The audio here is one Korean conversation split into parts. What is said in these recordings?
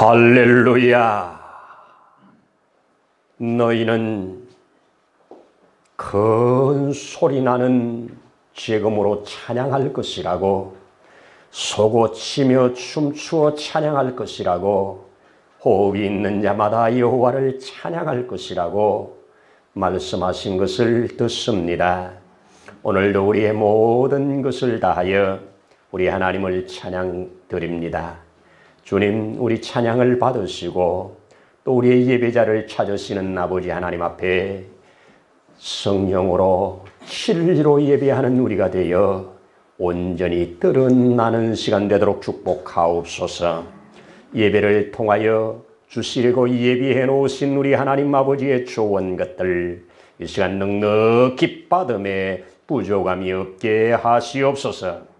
할렐루야. 너희는 큰 소리 나는 재금으로 찬양할 것이라고, 쏘고 치며 춤추어 찬양할 것이라고, 호흡이 있는 자마다 여호와를 찬양할 것이라고 말씀하신 것을 듣습니다. 오늘도 우리의 모든 것을 다하여 우리 하나님을 찬양드립니다. 주님, 우리 찬양을 받으시고 또 우리의 예배자를 찾으시는 아버지 하나님 앞에 성령으로 진리로 예배하는 우리가 되어 온전히 뜻은 나는 시간 되도록 축복하옵소서. 예배를 통하여 주시려고 예비해 놓으신 우리 하나님 아버지의 좋은 것들 이 시간 넉넉히 받음에 부족함이 없게 하시옵소서.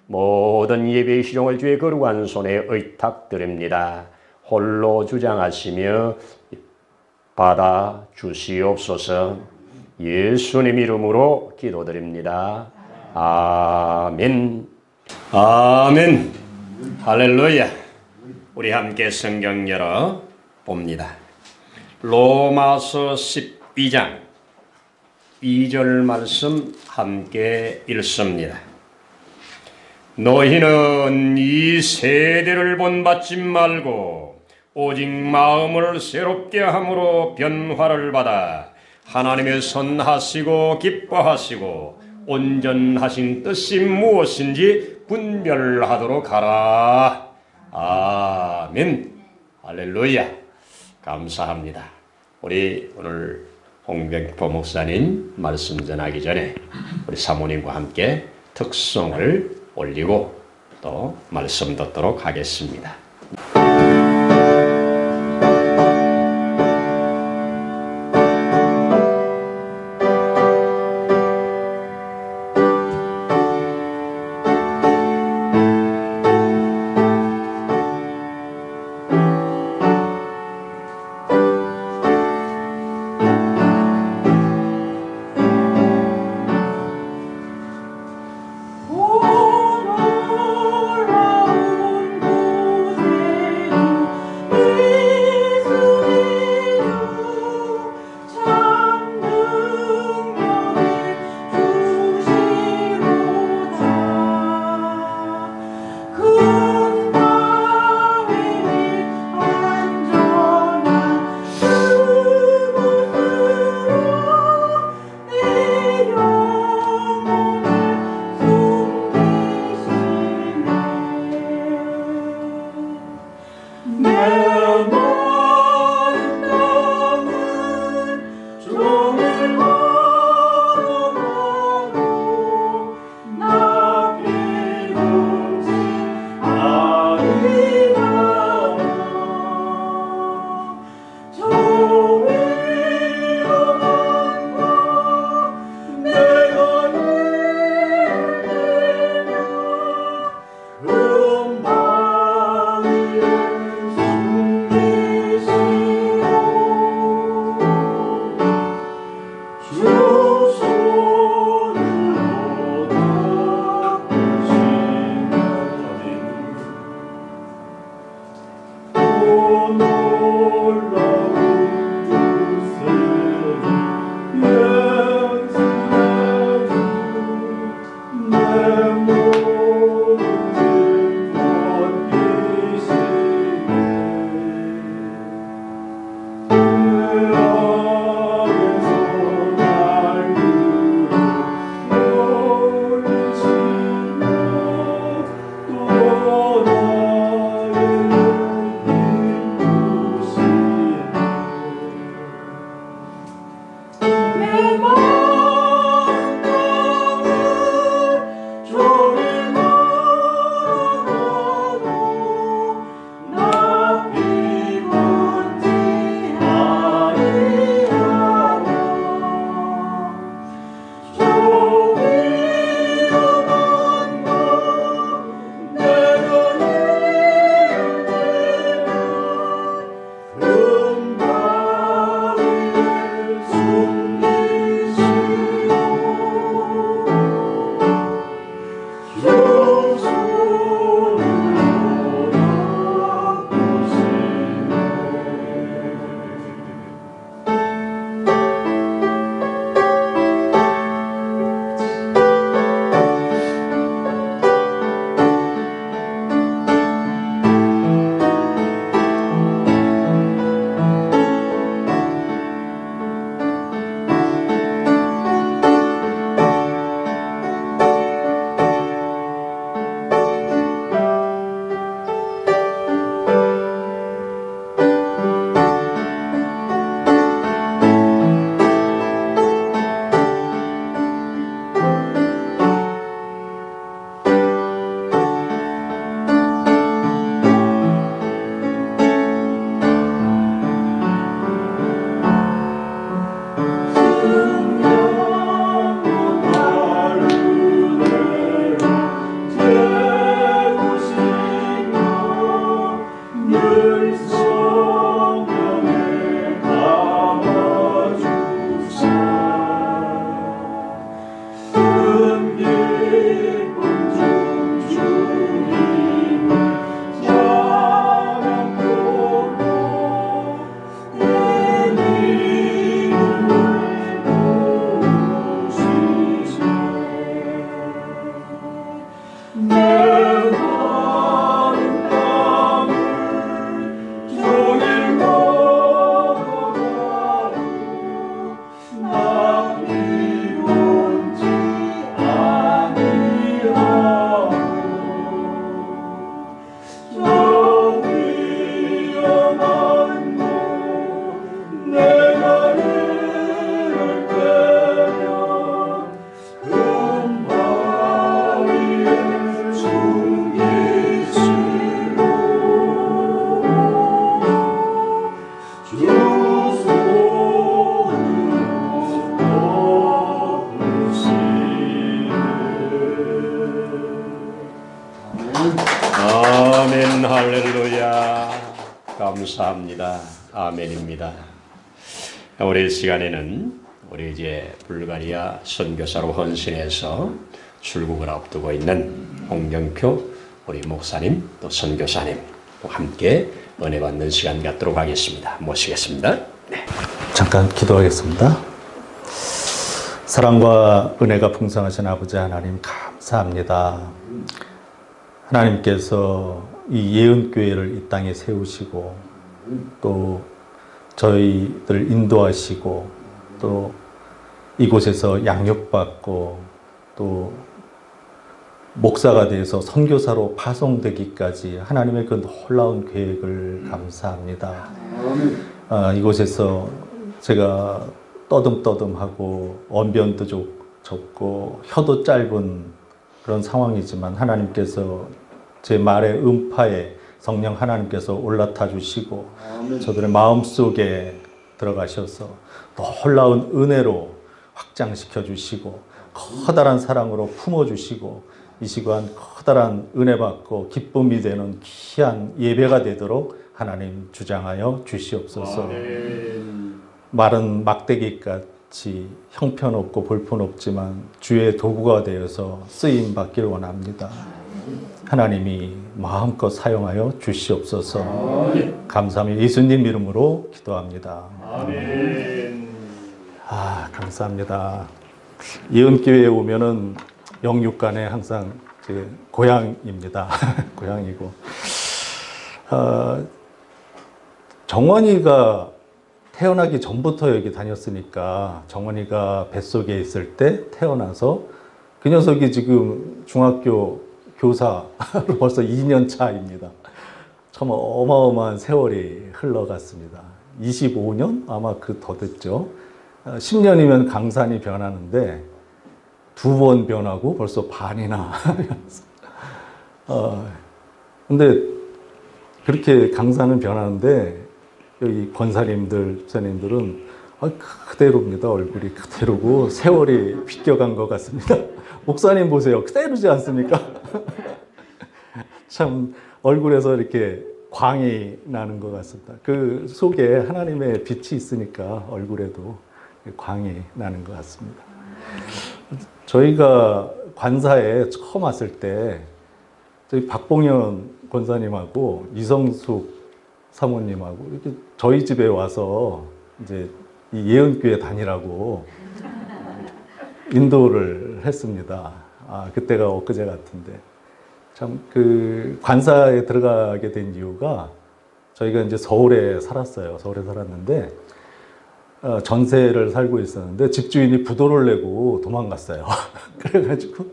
모든 예배의 시종을 주의 거룩한 손에 의탁드립니다. 홀로 주장하시며 받아 주시옵소서. 예수님 이름으로 기도드립니다. 아멘. 아멘. 할렐루야. 우리 함께 성경 열어 봅니다. 로마서 12장 2절 말씀 함께 읽습니다. 너희는 이 세대를 본받지 말고 오직 마음을 새롭게 함으로 변화를 받아 하나님의 선하시고 기뻐하시고 온전하신 뜻이 무엇인지 분별하도록 하라. 아멘. 할렐루야. 감사합니다. 우리 오늘 홍병포 목사님 말씀 전하기 전에 우리 사모님과 함께 특송을 올리고 또 말씀 듣도록 하겠습니다. 감사합니다. 아멘입니다. 우리 시간에는 우리 이제 불가리아 선교사로 헌신해서 출국을 앞두고 있는 홍경표 우리 목사님 또 선교사님 또 함께 은혜 받는 시간 갖도록 하겠습니다. 모시겠습니다. 네. 잠깐 기도하겠습니다. 사랑과 은혜가 풍성하신 아버지 하나님 감사합니다. 하나님께서 이 예언교회를 이 땅에 세우시고 또 저희들 인도하시고 또 이곳에서 양육받고 또 목사가 되어서 선교사로 파송되기까지 하나님의 그 놀라운 계획을 감사합니다. 이곳에서 제가 떠듬떠듬하고 언변도 적고 혀도 짧은 그런 상황이지만 하나님께서 제 말의 음파에 성령 하나님께서 올라타 주시고 저들의 마음속에 들어가셔서 놀라운 은혜로 확장시켜 주시고 커다란 사랑으로 품어 주시고 이 시간 커다란 은혜 받고 기쁨이 되는 귀한 예배가 되도록 하나님 주장하여 주시옵소서. 마른 막대기같이 형편없고 볼품없지만 주의 도구가 되어서 쓰임 받길 원합니다. 하나님이 마음껏 사용하여 주시옵소서. 감사합니다. 예수님 이름으로 기도합니다. 아멘. 감사합니다. 예언교회에 오면은 영육간에 항상 제 고향입니다. 고향이고 정원이가 태어나기 전부터 여기 다녔으니까 정원이가 뱃속에 있을 때 태어나서 그 녀석이 지금 중학교 교사로 벌써 2년 차입니다. 참 어마어마한 세월이 흘러갔습니다. 25년? 아마 그 더 됐죠. 10년이면 강산이 변하는데 2번 변하고 벌써 반이나. 근데 그렇게 강산은 변하는데 여기 권사님들, 목사님들은 그대로입니다. 얼굴이 그대로고 세월이 비껴간 것 같습니다. 목사님 보세요. 그대로지 않습니까? 참 얼굴에서 이렇게 광이 나는 것 같습니다. 그 속에 하나님의 빛이 있으니까 얼굴에도 광이 나는 것 같습니다. 저희가 관사에 처음 왔을 때 저희 박봉현 권사님하고 이성숙 사모님하고 이렇게 저희 집에 와서 이제 이 예언교회 다니라고 인도를 했습니다. 그때가 엊그제 같은데 참 그 관사에 들어가게 된 이유가 저희가 이제 서울에 살았어요. 서울에 살았는데 전세를 살고 있었는데 집주인이 부도를 내고 도망갔어요. 그래가지고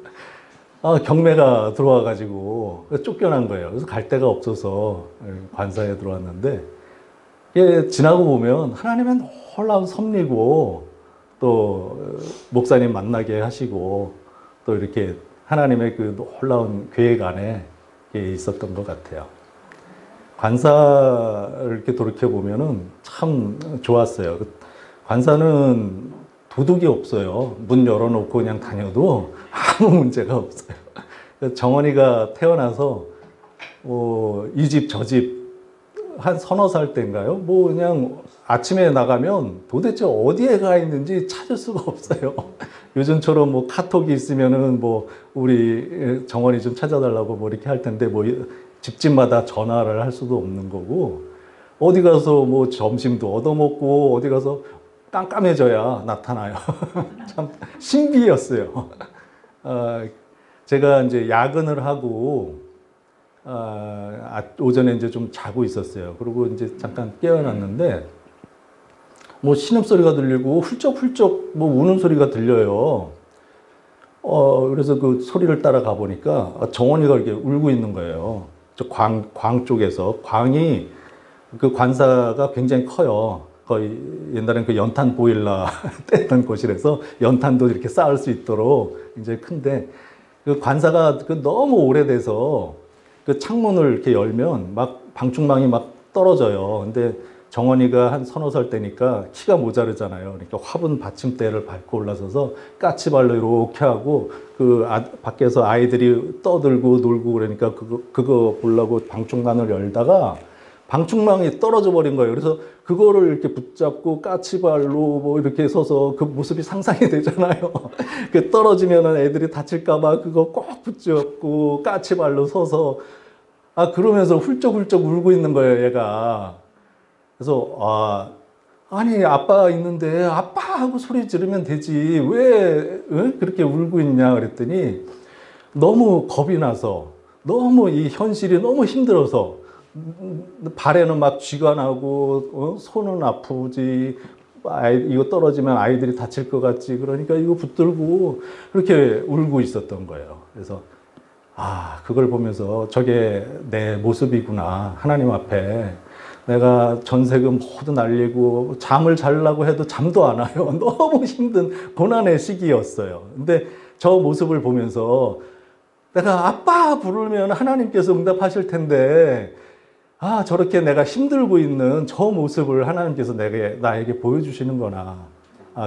경매가 들어와가지고 쫓겨난 거예요. 그래서 갈 데가 없어서 관사에 들어왔는데 이게 지나고 보면 하나님의 놀라운 섭리고 또 목사님 만나게 하시고 또 이렇게 하나님의 그 놀라운 계획 안에 있었던 것 같아요. 관사를 이렇게 돌이켜 보면은 참 좋았어요. 관사는 도둑이 없어요. 문 열어놓고 그냥 다녀도 아무 문제가 없어요. 정원이가 태어나서 이 집 저 집 한 서너 살 때인가요? 그냥 아침에 나가면 도대체 어디에 가 있는지 찾을 수가 없어요. 요즘처럼 카톡이 있으면은 우리 정원이 좀 찾아달라고 이렇게 할 텐데 집집마다 전화를 할 수도 없는 거고 어디 가서 점심도 얻어먹고 어디 가서 깜깜해져야 나타나요. 참 신기했어요. 제가 이제 야근을 하고 오전에 이제 좀 자고 있었어요. 그리고 이제 잠깐 깨어났는데 신음소리가 들리고 훌쩍훌쩍 우는 소리가 들려요. 그래서 그 소리를 따라가 보니까 정원이가 이렇게 울고 있는 거예요. 저 광 쪽에서. 광이 그 관사가 굉장히 커요. 거의 옛날엔 그 연탄 보일러 뗐던 곳이라서 연탄도 이렇게 쌓을 수 있도록 이제 큰데 그 관사가 너무 오래돼서 그 창문을 이렇게 열면 방충망이 떨어져요. 근데 정원이가 한 서너 살 때니까 키가 모자르잖아요. 그러니까 화분 받침대를 밟고 올라서서 까치발로 이렇게 하고 밖에서 아이들이 떠들고 놀고 그러니까 그거 보려고 방충망을 열다가 방충망이 떨어져 버린 거예요. 그래서 그거를 이렇게 붙잡고 까치발로 뭐 이렇게 서서 그 모습이 상상이 되잖아요. 그 떨어지면은 애들이 다칠까봐 그거 꼭 붙잡고 까치발로 서서 그러면서 훌쩍훌쩍 울고 있는 거예요, 얘가. 그래서 아니 아빠 있는데 아빠 하고 소리 지르면 되지 왜 그렇게 울고 있냐 그랬더니 너무 겁이 나서 너무 이 현실이 너무 힘들어서 발에는 막 쥐가 나고 손은 아프지 이거 떨어지면 아이들이 다칠 것 같지 그러니까 이거 붙들고 그렇게 울고 있었던 거예요. 그래서 그걸 보면서 저게 내 모습이구나. 하나님 앞에 내가 전세금 모두 날리고 잠을 자려고 해도 잠도 안 와요. 너무 힘든 고난의 시기였어요. 근데 저 모습을 보면서 내가 아빠 부르면 하나님께서 응답하실 텐데 저렇게 내가 힘들고 있는 저 모습을 하나님께서 나에게 보여주시는구나.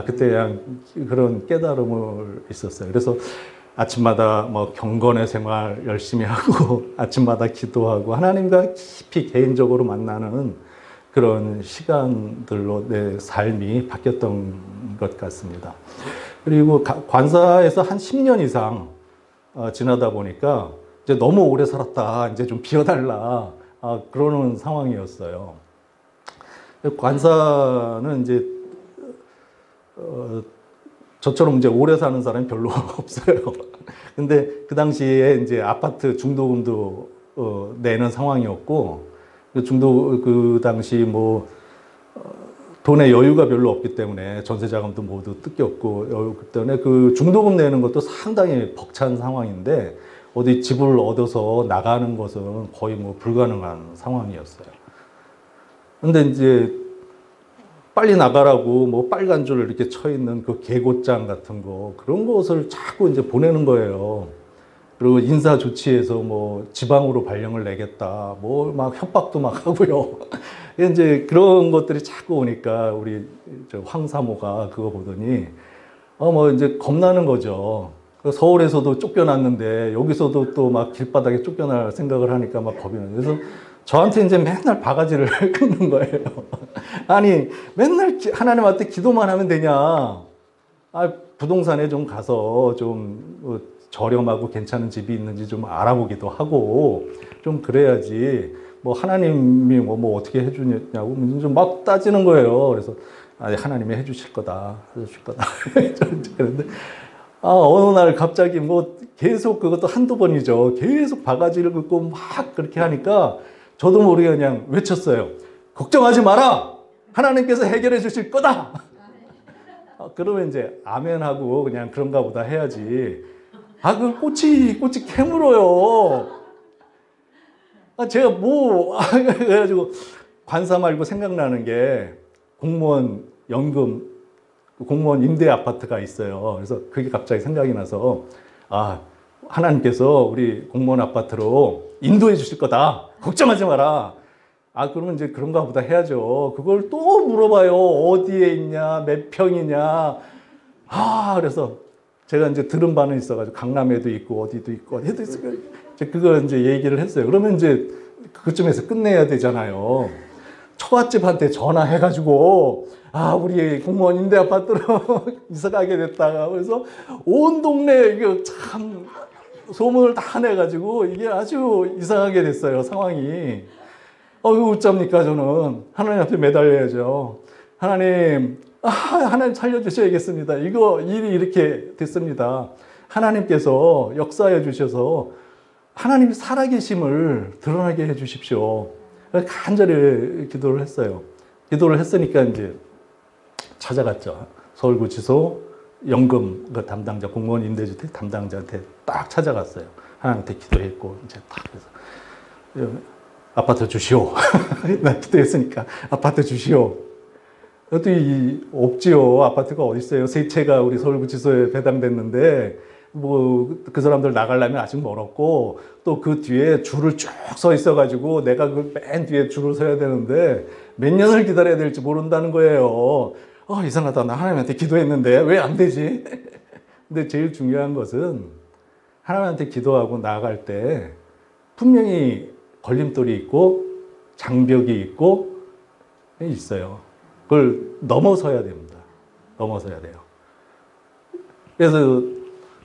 그때 그냥 그런 깨달음을 있었어요. 그래서 아침마다 뭐 경건의 생활 열심히 하고 아침마다 기도하고 하나님과 깊이 개인적으로 만나는 그런 시간들로 내 삶이 바뀌었던 것 같습니다. 그리고 관사에서 한 10년 이상 지나다 보니까 이제 너무 오래 살았다. 이제 좀 비워달라. 그러는 상황이었어요. 관사는 이제 저처럼 이제 오래 사는 사람이 별로 없어요. 근데 그 당시에 이제 아파트 중도금도 내는 상황이었고, 그 당시 뭐 돈의 여유가 별로 없기 때문에 전세 자금도 모두 뜯겼고, 그 때문에 그 중도금 내는 것도 상당히 벅찬 상황인데 어디 집을 얻어서 나가는 것은 거의 뭐 불가능한 상황이었어요. 근데 이제 빨리 나가라고 뭐 빨간 줄 이렇게 쳐 있는 그 계고장 같은 거 그런 것을 자꾸 이제 보내는 거예요. 그리고 인사 조치해서 뭐 지방으로 발령을 내겠다 뭐 막 협박도 막 하고요. 이제 그런 것들이 자꾸 오니까 우리 황사모가 그거 보더니 뭐 이제 겁나는 거죠. 서울에서도 쫓겨났는데 여기서도 또 막 길바닥에 쫓겨날 생각을 하니까 막 겁이 나요. 그래서 저한테 이제 맨날 바가지를 긁는 거예요. 아니, 맨날 하나님한테 기도만 하면 되냐. 부동산에 좀 가서 좀 저렴하고 괜찮은 집이 있는지 좀 알아보기도 하고 좀 그래야지. 뭐 하나님이 뭐 어떻게 해주냐고 좀 막 따지는 거예요. 그래서 하나님이 해주실 거다. 해주실 거다. 그런데 어느 날 갑자기 뭐 계속 그것도 한두 번이죠. 계속 바가지를 긁고 막 그렇게 하니까 저도 모르게 그냥 외쳤어요. 걱정하지 마라! 하나님께서 해결해 주실 거다! 그러면 이제 아멘하고 그냥 그런가 보다 해야지. 그 꽃이 캐물어요. 제가 그래가지고 관사 말고 생각나는 게 공무원 연금, 공무원 임대 아파트가 있어요. 그래서 그게 갑자기 생각이 나서 하나님께서 우리 공무원 아파트로 인도해 주실 거다. 걱정하지 마라. 그러면 이제 그런가 보다 해야죠. 그걸 또 물어봐요. 어디에 있냐, 몇 평이냐. 그래서 제가 이제 들은 바는 있어가지고 강남에도 있고 어디도 있고 어디도 있고 그거 이제 얘기를 했어요. 그러면 이제 그쯤에서 끝내야 되잖아요. 처갓집한테 전화해가지고 우리 공무원 임대 아파트로 이사 가게 됐다가 그래서 온 동네에 이거 참 소문을 다 내가지고 이게 아주 이상하게 됐어요, 상황이. 이거 어쩝니까, 저는. 하나님 앞에 매달려야죠. 하나님 살려주셔야겠습니다. 이거 일이 이렇게 됐습니다. 하나님께서 역사해 주셔서 하나님이 살아계심을 드러나게 해 주십시오. 간절히 기도를 했어요. 기도를 했으니까 이제 찾아갔죠. 서울구치소 연금 그 담당자, 공무원 임대주택 담당자한테 딱 찾아갔어요. 하나님한테 기도했고, 이제 딱 그래서, 아파트 주시오. 나 기도했으니까, 아파트 주시오. 또 없지요. 아파트가 어딨어요. 세 채가 우리 서울구치소에 배당됐는데, 그 사람들 나가려면 아직 멀었고, 또 그 뒤에 줄을 쭉 서 있어가지고, 내가 그 맨 뒤에 줄을 서야 되는데, 몇 년을 기다려야 될지 모른다는 거예요. 이상하다. 나 하나님한테 기도했는데 왜 안 되지? 근데 제일 중요한 것은 하나님한테 기도하고 나아갈 때 분명히 걸림돌이 있고 장벽이 있고 있어요. 그걸 넘어서야 됩니다. 넘어서야 돼요. 그래서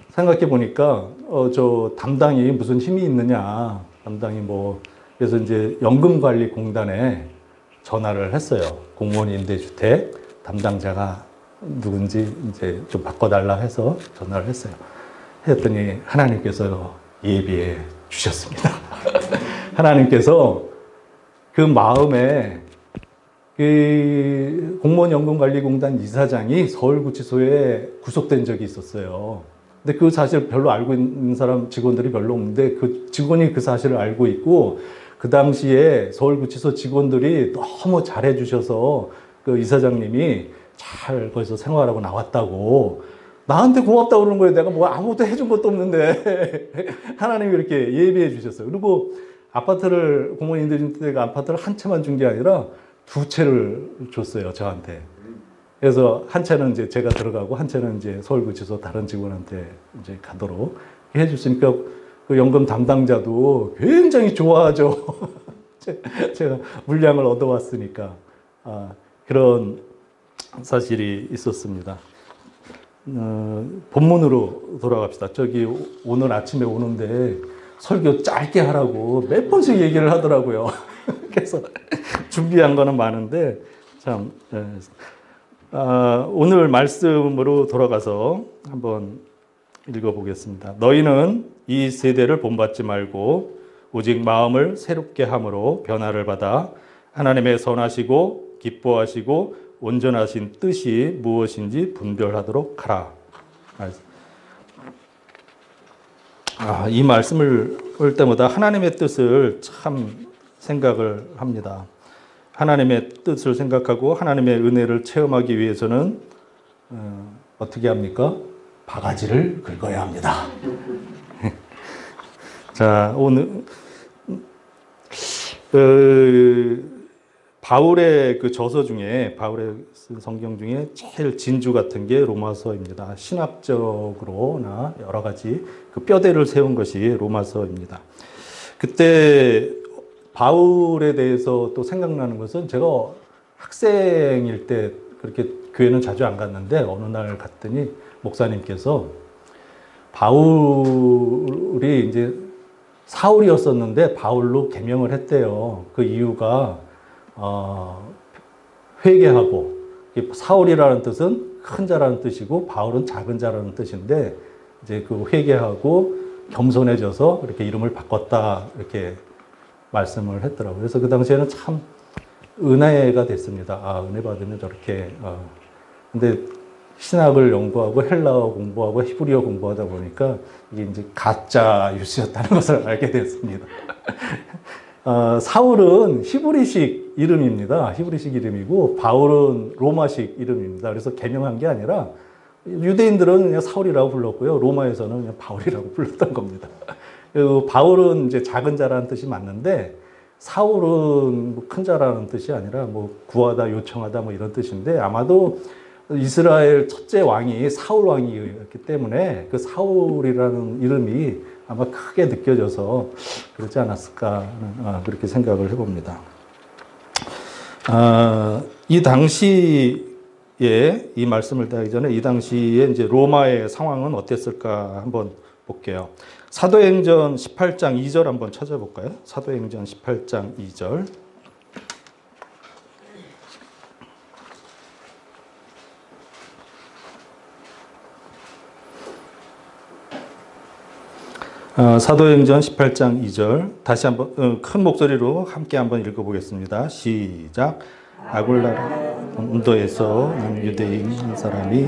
생각해 보니까 저 담당이 무슨 힘이 있느냐. 담당이 뭐 그래서 이제 연금관리공단에 전화를 했어요. 공무원 임대주택 담당자가 누군지 이제 좀 바꿔달라 해서 전화를 했어요. 했더니 하나님께서 예비해 주셨습니다. 하나님께서 그 마음에 그 공무원연금관리공단 이사장이 서울구치소에 구속된 적이 있었어요. 근데 그 사실 별로 알고 있는 사람 직원들이 별로 없는데 그 직원이 그 사실을 알고 있고 그 당시에 서울구치소 직원들이 너무 잘해 주셔서 그 이사장님이 잘 거기서 생활하고 나왔다고 나한테 고맙다고 그러는 거예요. 내가 뭐 아무것도 해준 것도 없는데 하나님이 이렇게 예비해 주셨어요. 그리고 아파트를 공무원 임대주택 아파트를 한 채만 준 게 아니라 두 채를 줬어요, 저한테. 그래서 한 채는 이제 제가 들어가고 한 채는 이제 서울구치소 다른 직원한테 이제 가도록 해줬으니까 그 연금 담당자도 굉장히 좋아하죠. 제가 물량을 얻어왔으니까. 그런 사실이 있었습니다. 본문으로 돌아갑시다. 저기 오늘 아침에 오는데 설교 짧게 하라고 몇 번씩 얘기를 하더라고요. 그래서 준비한 거는 많은데 참 오늘 말씀으로 돌아가서 한번 읽어보겠습니다. 너희는 이 세대를 본받지 말고 오직 마음을 새롭게 함으로 변화를 받아 하나님의 선하시고 기뻐하시고 온전하신 뜻이 무엇인지 분별하도록 하라. 이 말씀을 볼 때마다 하나님의 뜻을 참 생각을 합니다. 하나님의 뜻을 생각하고 하나님의 은혜를 체험하기 위해서는 어떻게 합니까? 바가지를 긁어야 합니다. 자, 오늘 바울의 그 저서 중에 바울의 쓴 성경 중에 제일 진주 같은 게 로마서입니다. 신학적으로나 여러 가지 그 뼈대를 세운 것이 로마서입니다. 그때 바울에 대해서 또 생각나는 것은 제가 학생일 때 그렇게 교회는 자주 안 갔는데 어느 날 갔더니 목사님께서 바울이 이제 사울이었었는데 바울로 개명을 했대요. 그 이유가 회개하고 사울이라는 뜻은 큰 자라는 뜻이고 바울은 작은 자라는 뜻인데 이제 그 회개하고 겸손해져서 이렇게 이름을 바꿨다 이렇게 말씀을 했더라고요. 그래서 그 당시에는 참 은혜가 됐습니다. 은혜 받으면 저렇게. 근데 신학을 연구하고 헬라어 공부하고 히브리어 공부하다 보니까 이게 이제 가짜 유수였다는 것을 알게 됐습니다. 사울은 히브리식 이름입니다. 히브리식 이름이고 바울은 로마식 이름입니다. 그래서 개명한 게 아니라 유대인들은 그냥 사울이라고 불렀고요. 로마에서는 그냥 바울이라고 불렀던 겁니다. 그리고 바울은 이제 작은 자라는 뜻이 맞는데 사울은 뭐 큰 자라는 뜻이 아니라 뭐 구하다, 요청하다 뭐 이런 뜻인데 아마도 이스라엘 첫째 왕이 사울 왕이었기 때문에 그 사울이라는 이름이 아마 크게 느껴져서 그렇지 않았을까 그렇게 생각을 해봅니다. 이 당시에 이 말씀을 드리기 전에 이 당시에 이제 로마의 상황은 어땠을까 한번 볼게요. 사도행전 18장 2절 한번 찾아볼까요? 사도행전 18장 2절. 사도행전 18장 2절 다시 한번 큰 목소리로 함께 한번 읽어보겠습니다. 시작. 아굴라 본도에서 유대인 한 사람이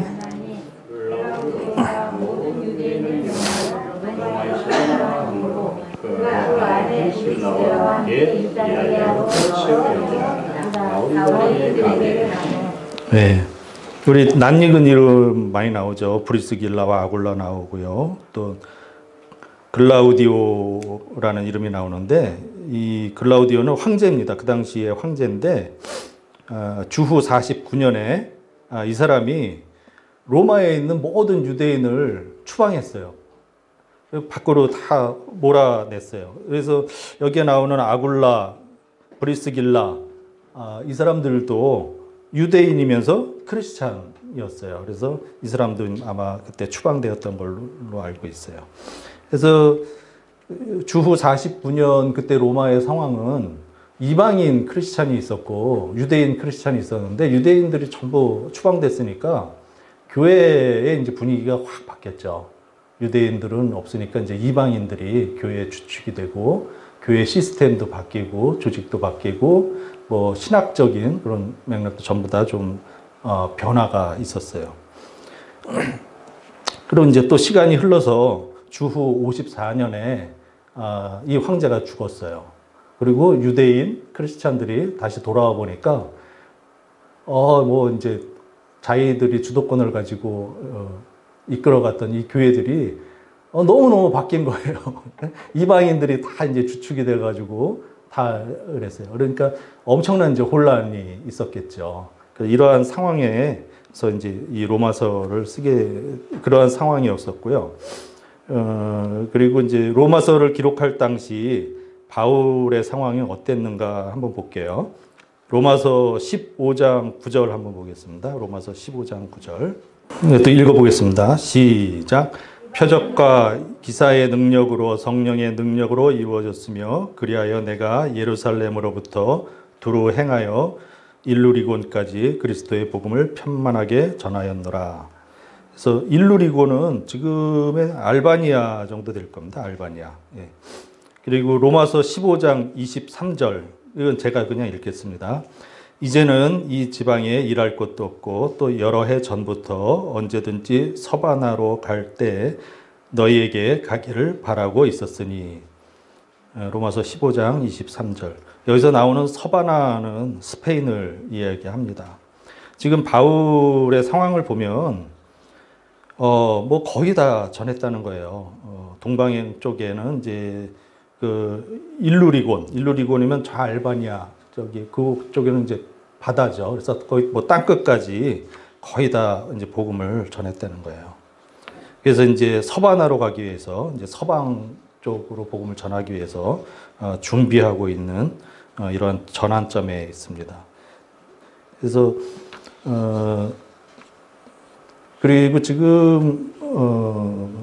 네, 우리 낯익은 이름 많이 나오죠. 브리스길라와 아굴라 나오고요. 또 글라우디오라는 이름이 나오는데 이 글라우디오는 황제입니다. 그 당시에 황제인데 주후 49년에 이 사람이 로마에 있는 모든 유대인을 추방했어요. 밖으로 다 몰아냈어요. 그래서 여기에 나오는 아굴라 브리스길라 이 사람들도 유대인이면서 크리스찬이었어요. 그래서 이 사람들은 아마 그때 추방되었던 걸로 알고 있어요. 그래서 주후 49년 그때 로마의 상황은 이방인 크리스찬이 있었고 유대인 크리스찬이 있었는데 유대인들이 전부 추방됐으니까 교회의 이제 분위기가 확 바뀌었죠. 유대인들은 없으니까 이제 이방인들이 교회의 주축이 되고 교회 시스템도 바뀌고 조직도 바뀌고 뭐 신학적인 그런 맥락도 전부 다 좀 변화가 있었어요. 그리고 이제 또 시간이 흘러서 주후 54년에 이 황제가 죽었어요. 그리고 유대인 크리스찬들이 다시 돌아와 보니까 뭐 이제 자기들이 주도권을 가지고 이끌어갔던 이 교회들이 너무너무 바뀐 거예요. 이방인들이 다 이제 주축이 돼가지고 다 그랬어요. 그러니까 엄청난 이제 혼란이 있었겠죠. 이러한 상황에서 이제 이 로마서를 쓰게 그러한 상황이었었고요. 그리고 이제 로마서를 기록할 당시 바울의 상황이 어땠는가 한번 볼게요. 로마서 15장 9절 한번 보겠습니다. 로마서 15장 9절. 또 읽어보겠습니다. 시작. 표적과 기사의 능력으로 성령의 능력으로 이루어졌으며 그리하여 내가 예루살렘으로부터 두루 행하여 일루리곤까지 그리스도의 복음을 편만하게 전하였노라. 그래서 일루리곤은 지금의 알바니아 정도 될 겁니다. 알바니아. 예. 그리고 로마서 15장 23절. 이건 제가 그냥 읽겠습니다. 이제는 이 지방에 일할 곳도 없고 또 여러 해 전부터 언제든지 서바나로 갈 때 너희에게 가기를 바라고 있었으니. 로마서 15장 23절. 여기서 나오는 서바나는 스페인을 이야기합니다. 지금 바울의 상황을 보면 뭐 거의 다 전했다는 거예요. 동방행 쪽에는 이제 그 일루리곤이면 저 알바니아 그쪽에는 이제 바다죠. 그래서 거의 뭐 땅끝까지 거의 다 이제 복음을 전했다는 거예요. 그래서 이제 서바나로 가기 위해서 이제 서방 쪽으로 복음을 전하기 위해서 준비하고 있는 이러한 전환점에 있습니다. 그래서 그리고 지금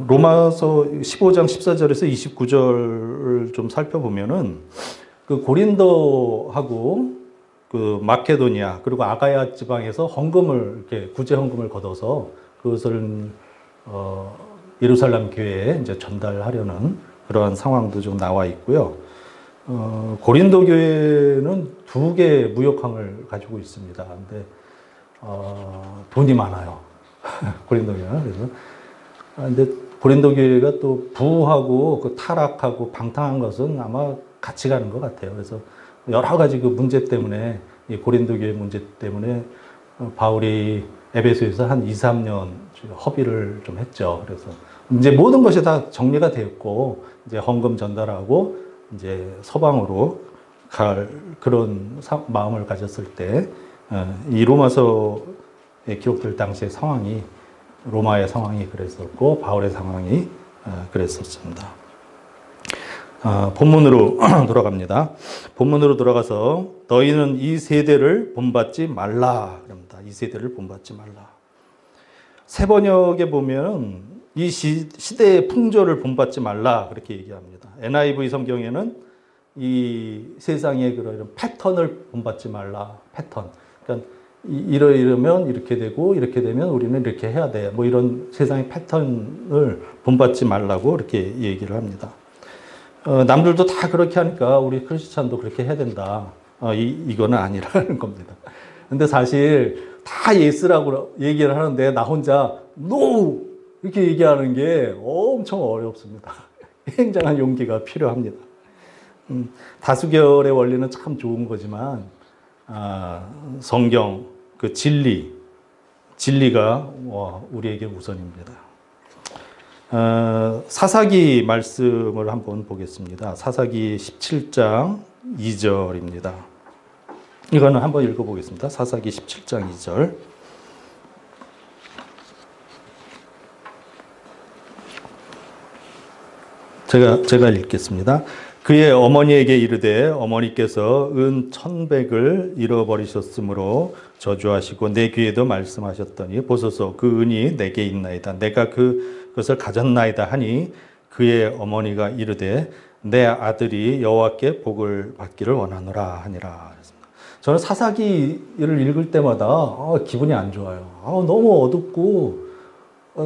로마서 15장 14절에서 29절을 좀 살펴보면은 그 고린도하고 그 마케도니아 그리고 아가야 지방에서 헌금을 이렇게 구제 헌금을 걷어서 그것을 예루살렘 교회에 이제 전달하려는 그러한 상황도 좀 나와 있고요. 고린도 교회는 2개 무역항을 가지고 있습니다. 근데 돈이 많아요. 고린도 교회는. 그래서 근데 고린도 교회가 또 부하고 그 타락하고 방탕한 것은 아마 같이 가는 것 같아요. 그래서 여러 가지 그 문제 때문에 이 고린도 교회 문제 때문에 바울이 에베소에서 한 2, 3년 허비를 좀 했죠. 그래서 이제 모든 것이 다 정리가 되었고 이제 헌금 전달하고 이제 서방으로 갈 그런 마음을 가졌을 때 이 로마서에 기록될 당시의 상황이 로마의 상황이 그랬었고 바울의 상황이 그랬었습니다. 본문으로 돌아갑니다. 본문으로 돌아가서 너희는 이 세대를 본받지 말라 그럽니다. 이 세대를 본받지 말라. 새 번역에 보면 이 시대의 풍조를 본받지 말라 그렇게 얘기합니다. NIV 성경에는 이 세상의 그런 패턴을 본받지 말라. 패턴. 그러니까 이러면 이렇게 되고 이렇게 되면 우리는 이렇게 해야 돼. 뭐 이런 세상의 패턴을 본받지 말라고 이렇게 얘기를 합니다. 남들도 다 그렇게 하니까 우리 크리스찬도 그렇게 해야 된다. 이거는 아니라는 겁니다. 근데 사실 다 예스라고 얘기를 하는데 나 혼자 NO! 이렇게 얘기하는 게 엄청 어렵습니다. 굉장한 용기가 필요합니다. 다수결의 원리는 참 좋은 거지만 성경, 그 진리가 우리에게 우선입니다. 사사기 말씀을 한번 보겠습니다. 사사기 17장 2절입니다. 이거는 한번 읽어보겠습니다. 사사기 17장 2절. 제가 읽겠습니다. 그의 어머니에게 이르되 어머니께서 은 1,100을 잃어버리셨으므로 저주하시고 내 귀에도 말씀하셨더니 보소서 그 은이 내게 있나이다. 내가 그것을 가졌나이다 하니 그의 어머니가 이르되 내 아들이 여호와께 복을 받기를 원하노라 하니라. 저는 사사기를 읽을 때마다 기분이 안 좋아요. 너무 어둡고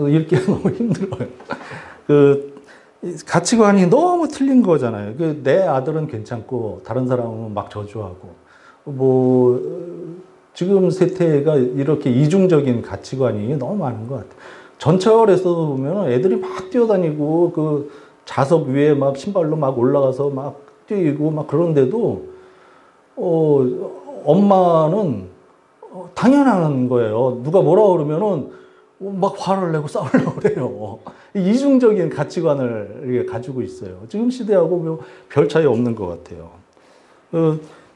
읽기 너무 힘들어요. 가치관이 너무 틀린 거잖아요. 내 아들은 괜찮고 다른 사람은 막 저주하고 지금 세태가 이렇게 이중적인 가치관이 너무 많은 것 같아요. 전철에서 보면 애들이 막 뛰어다니고 그 좌석 위에 막 신발로 막 올라가서 막 뛰고 막 그런데도 엄마는 당연한 거예요. 누가 뭐라 그러면은 막 화를 내고 싸우려고 그래요. 이중적인 가치관을 가지고 있어요. 지금 시대하고 별 차이 없는 것 같아요.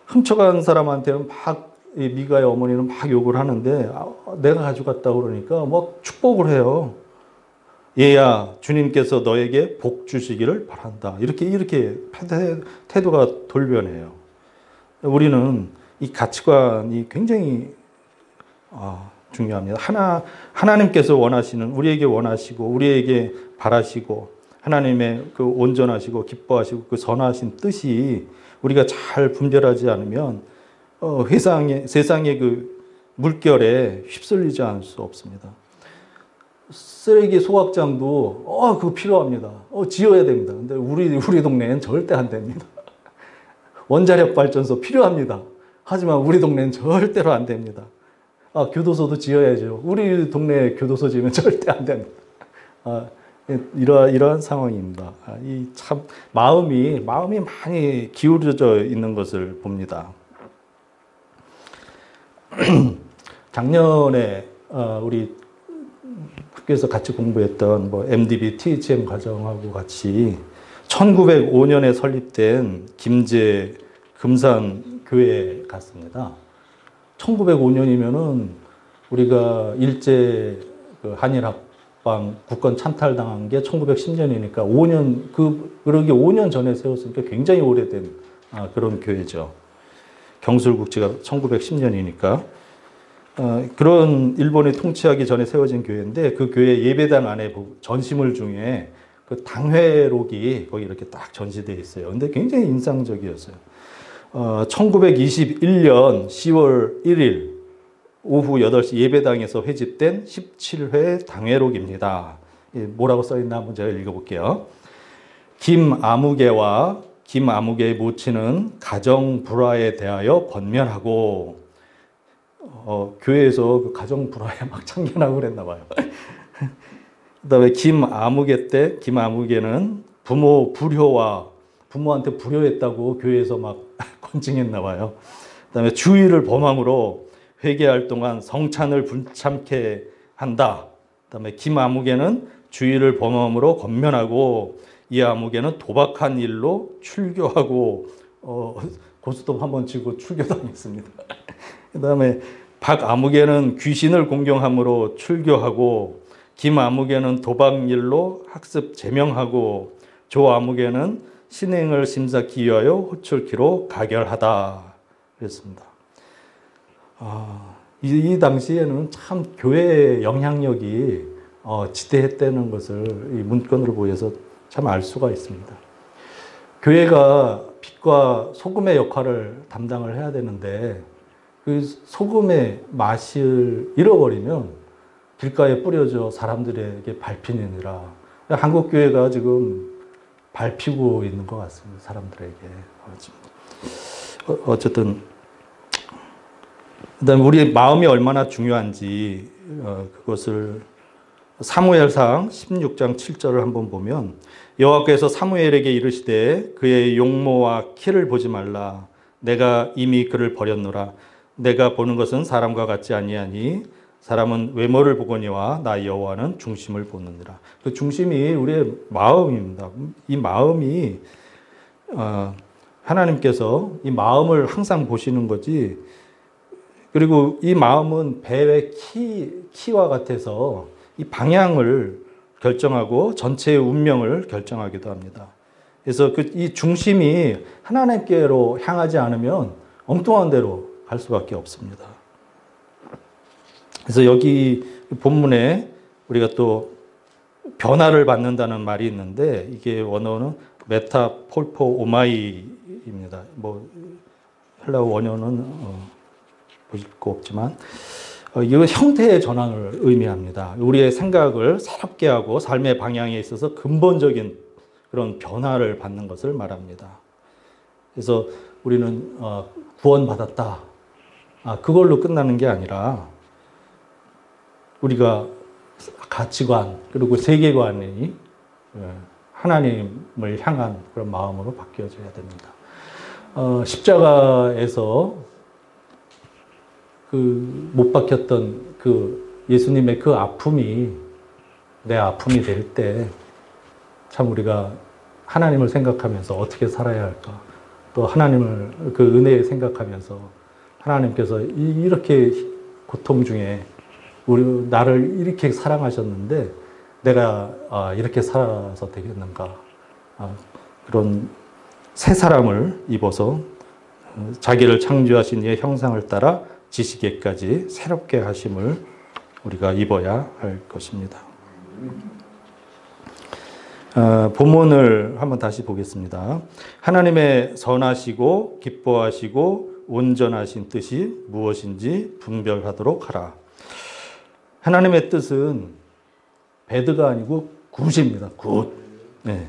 훔쳐간 사람한테는 미가의 어머니는 막 욕을 하는데 내가 가져갔다고 그러니까 막 축복을 해요. 얘야 주님께서 너에게 복 주시기를 바란다. 이렇게 태도가 돌변해요. 우리는 이 가치관이 굉장히 중요합니다. 하나님께서 원하시는 우리에게 원하시고 우리에게 바라시고 하나님의 그 온전하시고 기뻐하시고 그 선하신 뜻이 우리가 잘 분별하지 않으면 세상의 그 물결에 휩쓸리지 않을 수 없습니다. 쓰레기 소각장도 그거 필요합니다. 지어야 됩니다. 근데 우리 동네엔 절대 안 됩니다. 원자력 발전소 필요합니다. 하지만 우리 동네는 절대로 안 됩니다. 교도소도 지어야죠. 우리 동네에 교도소 지으면 절대 안 됩니다. 이러한 상황입니다. 이 참 마음이 많이 기울어져 있는 것을 봅니다. 작년에 우리 학교에서 같이 공부했던 MDB, THM 과정하고 같이 1905년에 설립된 김제 금산 교회에 갔습니다. 1905년이면은 우리가 일제 한일합방 국권 찬탈당한 게 1910년이니까 5년 전에 세웠으니까 굉장히 오래된 그런 교회죠. 경술국지가 1910년이니까 그런 일본이 통치하기 전에 세워진 교회인데 그 교회 예배당 안에 전시물 중에 그 당회록이 거기 이렇게 딱 전시되어 있어요. 근데 굉장히 인상적이었어요. 1921년 10월 1일 오후 8시 예배당에서 회집된 17회 당회록입니다. 뭐라고 써있나 한번 제가 읽어볼게요. 김아무개와 김아무개의 모친은 가정 불화에 대하여 권면하고 교회에서 그 가정 불화에 막 참견하고 그랬나 봐요. 그다음에 김아무개 때 김아무개는 부모한테 불효했다고 교회에서 막 권징했나 봐요. 그다음에 주의를 범함으로 회개할 동안 성찬을 불참케 한다. 그다음에 김아무개는 주의를 범함으로 권면하고 이 아무개는 도박한 일로 출교하고 고스톱 한번 치고 출교당했습니다. 그다음에 박아무개는 귀신을 공경함으로 출교하고 김아무개는 도박일로 학습 제명하고 조아무개는 신행을 심사기 위하여 호출키로 가결하다 그랬습니다. 이 당시에는 참 교회의 영향력이 지대했다는 것을 이 문건으로 보여서 참 알 수가 있습니다. 교회가 빛과 소금의 역할을 담당을 해야 되는데 그 소금의 맛을 잃어버리면 길가에 뿌려져 사람들에게 밟히느니라. 한국 교회가 지금 밟히고 있는 것 같습니다. 사람들에게. 어쨌든 그다음에 우리의 마음이 얼마나 중요한지 그것을 사무엘상 16장 7절을 한번 보면 여호와께서 사무엘에게 이르시되 그의 용모와 키를 보지 말라. 내가 이미 그를 버렸노라. 내가 보는 것은 사람과 같지 아니하니 사람은 외모를 보거니와 나 여호와는 중심을 보느니라. 그 중심이 우리의 마음입니다. 이 마음이 하나님께서 이 마음을 항상 보시는 거지. 그리고 이 마음은 배의 키와 같아서 이 방향을 결정하고 전체의 운명을 결정하기도 합니다. 그래서 이 중심이 하나님께로 향하지 않으면 엉뚱한 데로 갈 수밖에 없습니다. 그래서 여기 본문에 우리가 또 변화를 받는다는 말이 있는데 이게 원어는 메타폴포 오마이입니다. 뭐 헬라어 원어는 볼 거 없지만 이건 형태의 전환을 의미합니다. 우리의 생각을 새롭게 하고 삶의 방향에 있어서 근본적인 그런 변화를 받는 것을 말합니다. 그래서 우리는 구원받았다. 그걸로 끝나는 게 아니라 우리가 가치관 그리고 세계관이 하나님을 향한 그런 마음으로 바뀌어져야 됩니다. 십자가에서 못 박혔던 예수님의 그 아픔이 내 아픔이 될 때 참 우리가 하나님을 생각하면서 어떻게 살아야 할까? 또 하나님을 그 은혜에 생각하면서 하나님께서 이렇게 고통 중에 나를 이렇게 사랑하셨는데 내가 이렇게 살아서 되겠는가? 그런 새 사람을 입어서 자기를 창조하신 이의 형상을 따라 지시기까지 새롭게 하심을 우리가 입어야 할 것입니다. 본문을 한번 다시 보겠습니다. 하나님의 선하시고 기뻐하시고 온전하신 뜻이 무엇인지 분별하도록 하라. 하나님의 뜻은 배드가 아니고 굿입니다. 굿. 네.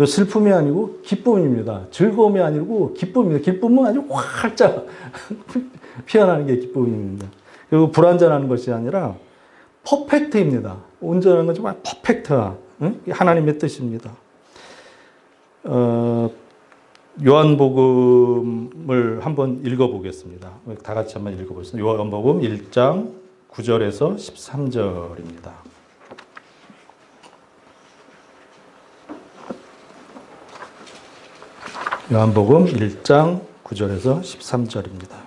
슬픔이 아니고 기쁨입니다. 즐거움이 아니고 기쁨입니다. 기쁨은 아주 활짝 피어나는 게 기쁨입니다. 그리고 불완전한 것이 아니라 퍼펙트입니다. 온전한 건 정말 퍼펙트한 하나님의 뜻입니다. 요한복음을 한번 읽어보겠습니다. 다 같이 한번 읽어보겠습니다. 요한복음 1장 9절에서 13절입니다. 요한복음 1장 9절에서 13절입니다.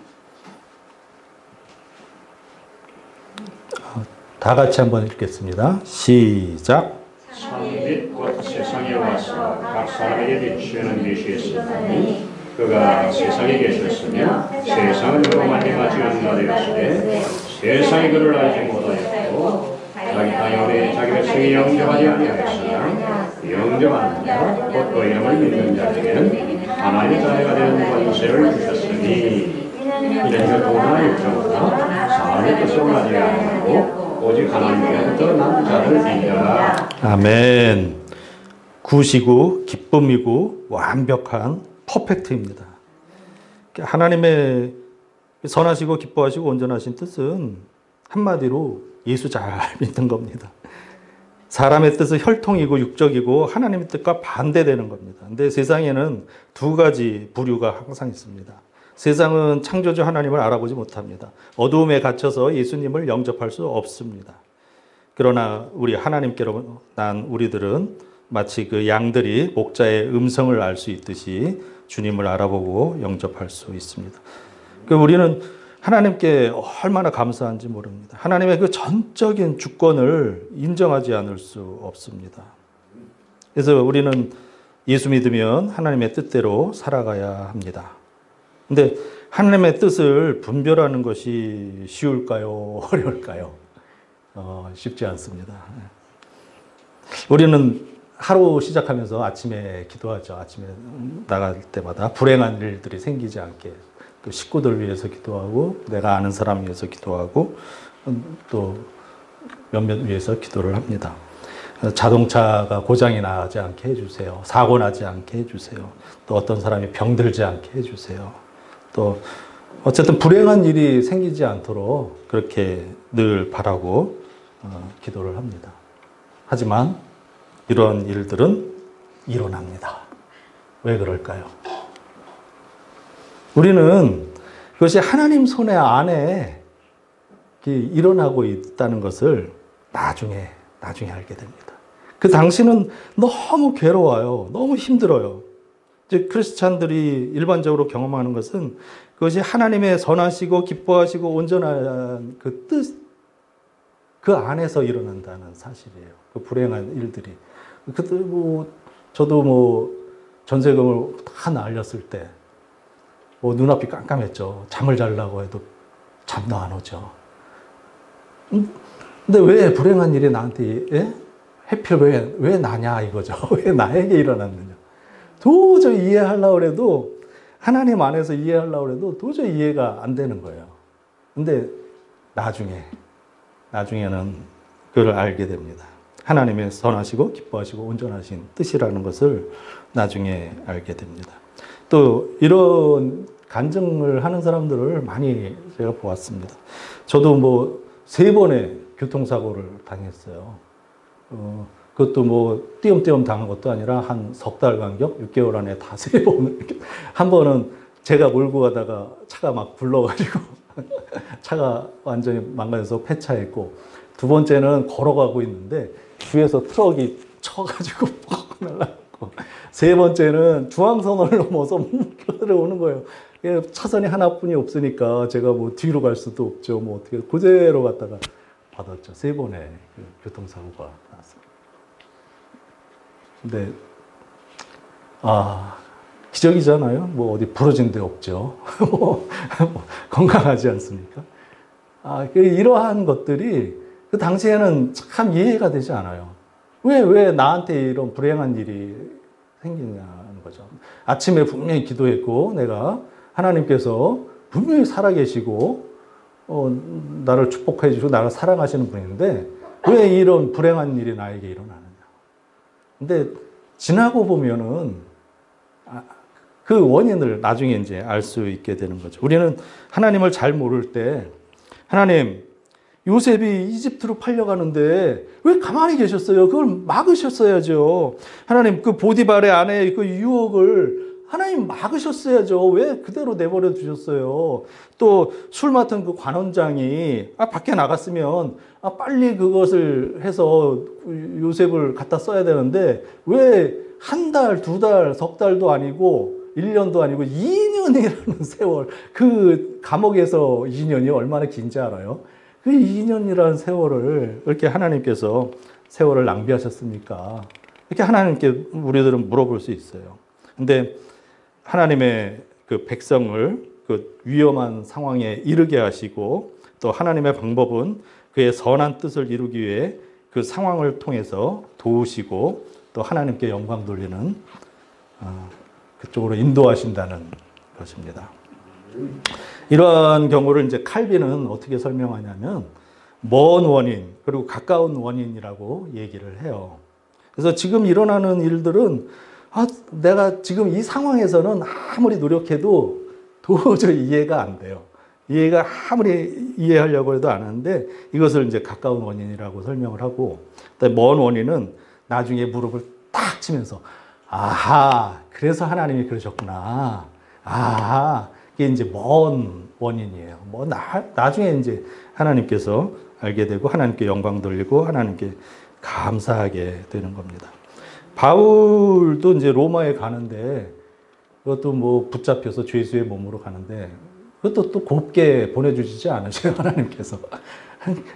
다 같이 한번 읽겠습니다. 시작. 참빛 곧 세상에 와서 각 사람에게 비추는 빛이 있으니 그가 세상에 계셨으며 세상은 그로 말미암아 지은 되었으되 세상이 그를 알지 못하였고 자기 땅에 자기 백성이 영접하지 아니하였으나 영접하는 자 곧 그 이름을 믿는 자에게는 하나님의 자녀가 되는 권세를 주셨으니 이는 교통이나 육정이나 사람의 뜻을 원하지 아니하고 오직 하나님께로부터 난 자를 인정하라. 아멘. 굿이고 기쁨이고 완벽한 퍼펙트입니다. 하나님의 선하시고 기뻐하시고 온전하신 뜻은 한마디로 예수 잘 믿는 겁니다. 사람의 뜻은 혈통이고 육적이고 하나님의 뜻과 반대되는 겁니다. 근데 세상에는 두 가지 부류가 항상 있습니다. 세상은 창조주 하나님을 알아보지 못합니다. 어두움에 갇혀서 예수님을 영접할 수 없습니다. 그러나 우리 하나님께로 난 우리들은 마치 그 양들이 목자의 음성을 알 수 있듯이 주님을 알아보고 영접할 수 있습니다. 우리는 하나님께 얼마나 감사한지 모릅니다. 하나님의 그 전적인 주권을 인정하지 않을 수 없습니다. 그래서 우리는 예수 믿으면 하나님의 뜻대로 살아가야 합니다. 근데 하나님의 뜻을 분별하는 것이 쉬울까요? 어려울까요? 쉽지 않습니다. 우리는 하루 시작하면서 아침에 기도하죠. 아침에 나갈 때마다 불행한 일들이 생기지 않게 또 식구들 위해서 기도하고 내가 아는 사람 위해서 기도하고 또 몇몇 위해서 기도를 합니다. 자동차가 고장이 나지 않게 해주세요. 사고 나지 않게 해주세요. 또 어떤 사람이 병들지 않게 해주세요. 또 어쨌든 불행한 일이 생기지 않도록 그렇게 늘 바라고 기도를 합니다. 하지만 이런 일들은 일어납니다. 왜 그럴까요? 우리는 그것이 하나님 손에 안에 일어나고 있다는 것을 나중에 알게 됩니다. 그 당시는 너무 괴로워요. 너무 힘들어요. 즉 크리스찬들이 일반적으로 경험하는 것은 그것이 하나님의 선하시고 기뻐하시고 온전한 그 뜻, 그 안에서 일어난다는 사실이에요. 그 불행한 일들이. 저도 전세금을 다 날렸을 때, 뭐 눈앞이 깜깜했죠. 잠을 자려고 해도 잠도 안 오죠. 근데 왜 불행한 일이 나한테, 예? 하필 왜 나냐 이거죠. 왜 나에게 일어났느냐. 도저히 이해하려고 해도, 하나님 안에서 이해하려고 해도 도저히 이해가 안 되는 거예요. 근데 나중에는 그걸 알게 됩니다. 하나님의 선하시고 기뻐하시고 온전하신 뜻이라는 것을 나중에 알게 됩니다. 또 이런 간증을 하는 사람들을 많이 제가 보았습니다. 저도 뭐 3번의 교통사고를 당했어요. 그것도 뭐 띄엄띄엄 당한 것도 아니라 한 석 달 간격, 6개월 안에 다 3번. 한 번은 제가 몰고 가다가 차가 막 굴러가지고 차가 완전히 망가져서 폐차했고, 2번째는 걸어가고 있는데 주위에서 트럭이 쳐가지고 날라갔고, 3번째는 중앙선을 넘어서 들어오는 거예요. 차선이 하나뿐이 없으니까 제가 뭐 뒤로 갈 수도 없죠. 뭐 어떻게 그대로 갔다가 받았죠. 3번의 교통사고가 났습니다. 근데 기적이잖아요. 뭐 어디 부러진 데 없죠. 뭐 건강하지 않습니까? 이러한 것들이 그 당시에는 참 이해가 되지 않아요. 왜 나한테 이런 불행한 일이 생기냐는 거죠. 아침에 분명히 기도했고, 내가 하나님께서 분명히 살아계시고, 나를 축복해 주시고, 나를 사랑하시는 분인데, 왜 이런 불행한 일이 나에게 일어나느냐. 근데 지나고 보면은, 그 원인을 나중에 이제 알 수 있게 되는 거죠. 우리는 하나님을 잘 모를 때, 하나님, 요셉이 이집트로 팔려가는데 왜 가만히 계셨어요? 그걸 막으셨어야죠. 하나님, 그 보디발의 아내의 그 유혹을 하나님 막으셨어야죠. 왜 그대로 내버려 두셨어요? 또 술 맡은 그 관원장이 밖에 나갔으면 빨리 그것을 해서 요셉을 갖다 써야 되는데 왜 한 달, 2달, 석 달도 아니고 1년도 아니고 2년이라는 세월, 그 감옥에서 2년이 얼마나 긴지 알아요? 그 2년이라는 세월을 이렇게 하나님께서 세월을 낭비하셨습니까? 이렇게 하나님께 우리들은 물어볼 수 있어요. 근데 하나님의 그 백성을 그 위험한 상황에 이르게 하시고, 또 하나님의 방법은 그의 선한 뜻을 이루기 위해 그 상황을 통해서 도우시고, 또 하나님께 영광 돌리는 그쪽으로 인도하신다는 것입니다. 이러한 경우를 이제 칼빈은 어떻게 설명하냐면, 먼 원인 그리고 가까운 원인이라고 얘기를 해요. 그래서 지금 일어나는 일들은 내가 지금 이 상황에서는 아무리 노력해도 도저히 이해가 안 돼요. 이해가 아무리 이해하려고 해도 안 하는데, 이것을 이제 가까운 원인이라고 설명을 하고, 먼 원인은 나중에 무릎을 딱 치면서 그래서 하나님이 그러셨구나. 이게 이제 먼 원인이에요. 나중에 이제 하나님께서 알게 되고, 하나님께 영광 돌리고, 하나님께 감사하게 되는 겁니다. 바울도 이제 로마에 가는데, 그것도 뭐 붙잡혀서 죄수의 몸으로 가는데, 그것도 또 곱게 보내주시지 않으세요, 하나님께서.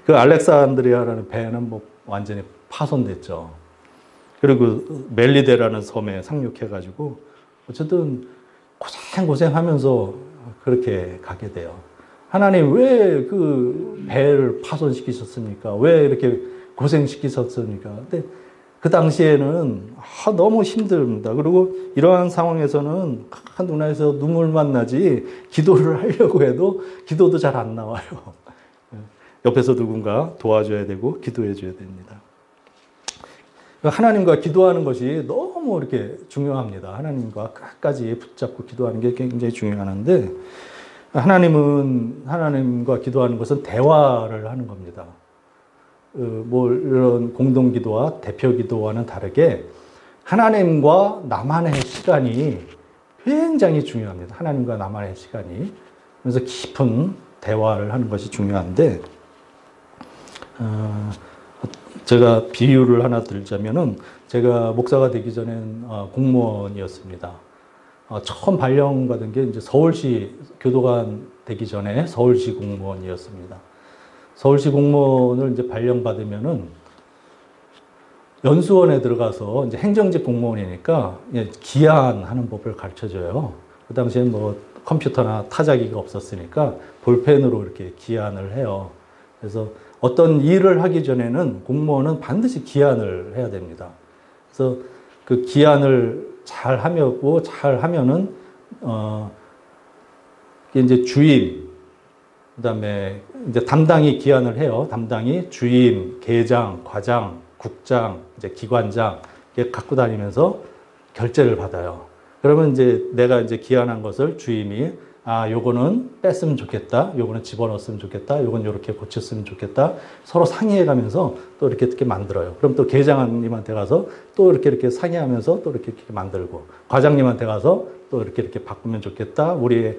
그 알렉산드리아라는 배는 뭐 완전히 파손됐죠. 그리고 멜리데라는 섬에 상륙해가지고, 어쨌든 고생하면서 그렇게 가게 돼요. 하나님 왜 그 배를 파손시키셨습니까? 왜 이렇게 고생시키셨습니까? 근데 그 당시에는 너무 힘듭니다. 그리고 이러한 상황에서는 눈에서 눈물만 나지 기도를 하려고 해도 기도도 잘 안 나와요. 옆에서 누군가 도와줘야 되고 기도해 줘야 됩니다. 하나님과 기도하는 것이 너무 이렇게 중요합니다. 하나님과 끝까지 붙잡고 기도하는 게 굉장히 중요한데, 하나님과 기도하는 것은 대화를 하는 겁니다. 뭐 이런 공동 기도와 대표 기도와는 다르게 하나님과 나만의 시간이 굉장히 중요합니다. 하나님과 나만의 시간이. 그래서 깊은 대화를 하는 것이 중요한데, 제가 비유를 하나 들자면은, 제가 목사가 되기 전엔 공무원이었습니다. 처음 발령받은 게 이제 서울시 교도관 되기 전에 서울시 공무원이었습니다. 서울시 공무원을 이제 발령받으면은 연수원에 들어가서 이제 행정직 공무원이니까 기한하는 법을 가르쳐 줘요. 그 당시에 뭐 컴퓨터나 타자기가 없었으니까 볼펜으로 이렇게 기한을 해요. 그래서 어떤 일을 하기 전에는 공무원은 반드시 기한을 해야 됩니다. 그래서 그 기한을 잘 하면은 이제 주임, 그다음에 이제 담당이 기한을 해요. 담당이 주임, 계장, 과장, 국장, 이제 기관장 이렇게 갖고 다니면서 결제를 받아요. 그러면 이제 내가 이제 기한한 것을 주임이 요거는 뺐으면 좋겠다. 요거는 집어넣었으면 좋겠다. 요건 요렇게 고쳤으면 좋겠다. 서로 상의해 가면서 또 이렇게 만들어요. 그럼 또 계장님한테 가서 또 이렇게 상의하면서 또 이렇게 만들고, 과장님한테 가서 또 이렇게 바꾸면 좋겠다. 우리의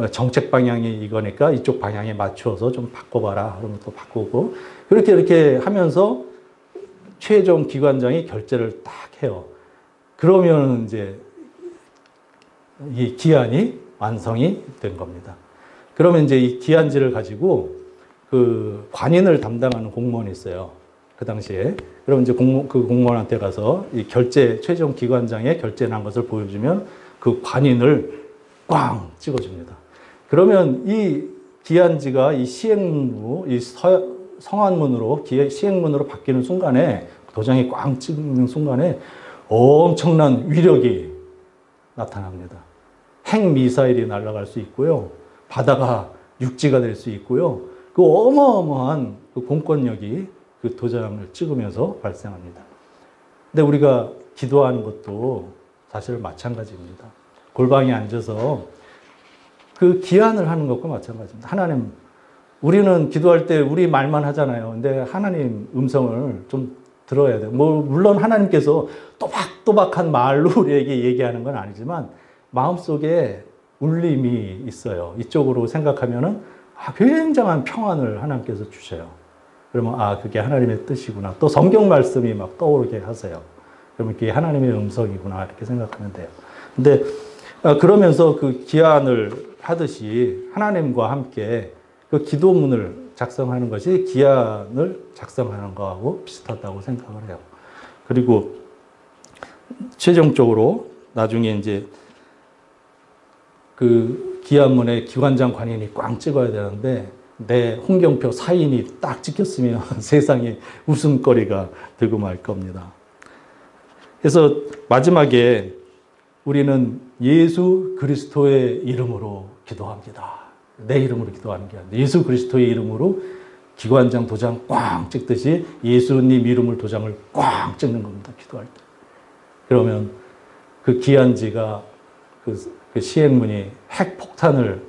정책 방향이 이거니까 이쪽 방향에 맞춰서 좀 바꿔봐라. 그러면 또 바꾸고, 이렇게 하면서 최종 기관장이 결제를 딱 해요. 그러면 이제 이 기한이 완성이 된 겁니다. 그러면 이제 이 기한지를 가지고 그 관인을 담당하는 공무원이 있어요. 그 당시에. 그럼 이제 그 공무원한테 가서 이 최종 기관장의 결제난 것을 보여주면 그 관인을 꽝 찍어줍니다. 그러면 이 기한지가 이 시행문으로, 이 성환문으로, 시행문으로 바뀌는 순간에, 도장이 꽝 찍는 순간에 엄청난 위력이 나타납니다. 핵미사일이 날아갈 수 있고요. 바다가 육지가 될 수 있고요. 그 어마어마한 그 공권력이 그 도장을 찍으면서 발생합니다. 근데 우리가 기도하는 것도 사실 마찬가지입니다. 골방에 앉아서 그 기한을 하는 것과 마찬가지입니다. 하나님, 우리는 기도할 때 우리 말만 하잖아요. 근데 하나님 음성을 좀 들어야 돼요. 물론 하나님께서 또박또박한 말로 우리에게 얘기하는 건 아니지만 마음속에 울림이 있어요. 이쪽으로 생각하면은 굉장한 평안을 하나님께서 주셔요. 그러면 그게 하나님의 뜻이구나. 또 성경 말씀이 막 떠오르게 하세요. 그러면 그게 하나님의 음성이구나 이렇게 생각하면 돼요. 근데 그러면서 그 기한을 하듯이 하나님과 함께 그 기도문을 작성하는 것이 기한을 작성하는 거하고 비슷하다고 생각을 해요. 그리고 최종적으로 나중에 이제 그 기한문에 기관장 관인이 꽝 찍어야 되는데 내 홍경표 사인이 딱 찍혔으면 세상에 웃음거리가 되고 말 겁니다. 그래서 마지막에 우리는 예수 그리스도의 이름으로 기도합니다. 내 이름으로 기도하는 게 아니라 예수 그리스도의 이름으로 기관장 도장 꽝 찍듯이 예수님 이름을 도장을 꽝 찍는 겁니다. 기도할 때. 그러면 그 기한지가 그 시행문이 핵폭탄을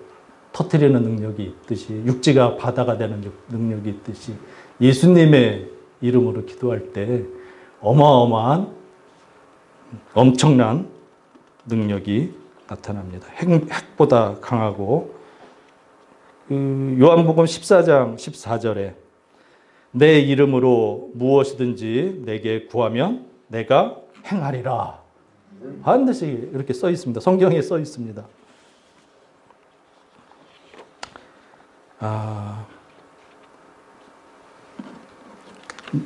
터뜨리는 능력이 있듯이 육지가 바다가 되는 능력이 있듯이 예수님의 이름으로 기도할 때 어마어마한 엄청난 능력이 나타납니다. 핵보다 강하고 요한복음 14장 14절에 내 이름으로 무엇이든지 내게 구하면 내가 행하리라. 반드시 이렇게 써 있습니다. 성경에 써 있습니다.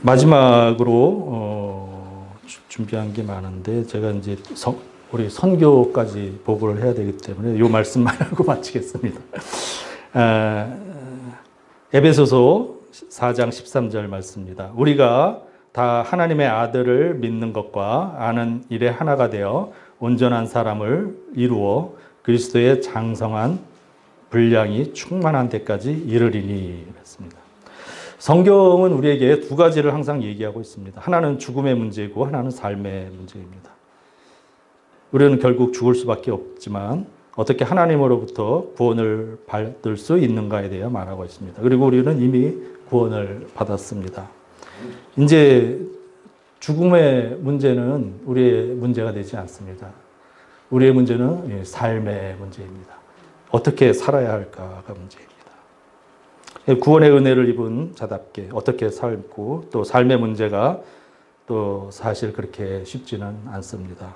마지막으로 준비한 게 많은데 제가 이제 우리 선교까지 보고를 해야 되기 때문에 이 말씀만 하고 마치겠습니다. 에베소서 4장 13절 말씀입니다. 우리가 다 하나님의 아들을 믿는 것과 아는 일에 하나가 되어 온전한 사람을 이루어 그리스도의 장성한 분량이 충만한 데까지 이르리니 했습니다. 성경은 우리에게 두 가지를 항상 얘기하고 있습니다. 하나는 죽음의 문제이고 하나는 삶의 문제입니다. 우리는 결국 죽을 수밖에 없지만 어떻게 하나님으로부터 구원을 받을 수 있는가에 대해 말하고 있습니다. 그리고 우리는 이미 구원을 받았습니다. 이제 죽음의 문제는 우리의 문제가 되지 않습니다. 우리의 문제는 삶의 문제입니다. 어떻게 살아야 할까가 문제입니다. 구원의 은혜를 입은 자답게 어떻게 살고 또 삶의 문제가 또 사실 그렇게 쉽지는 않습니다.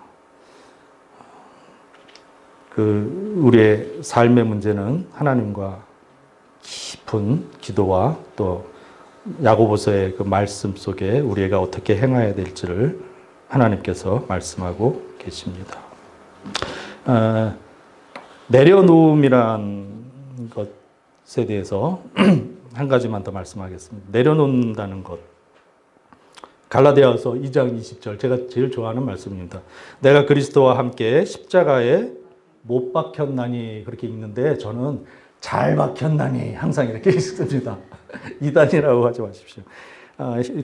우리의 삶의 문제는 하나님과 깊은 기도와 또 야고보서의 그 말씀 속에 우리가 어떻게 행해야 될지를 하나님께서 말씀하고 계십니다. 내려놓음이란 것에 대해서 한 가지만 더 말씀하겠습니다. 내려놓는다는 것. 갈라디아서 2장 20절, 제가 제일 좋아하는 말씀입니다. 내가 그리스도와 함께 십자가에 못 박혔나니, 그렇게 읽는데 저는 잘 박혔나니 항상 이렇게 읽습니다. 이단이라고 하지 마십시오.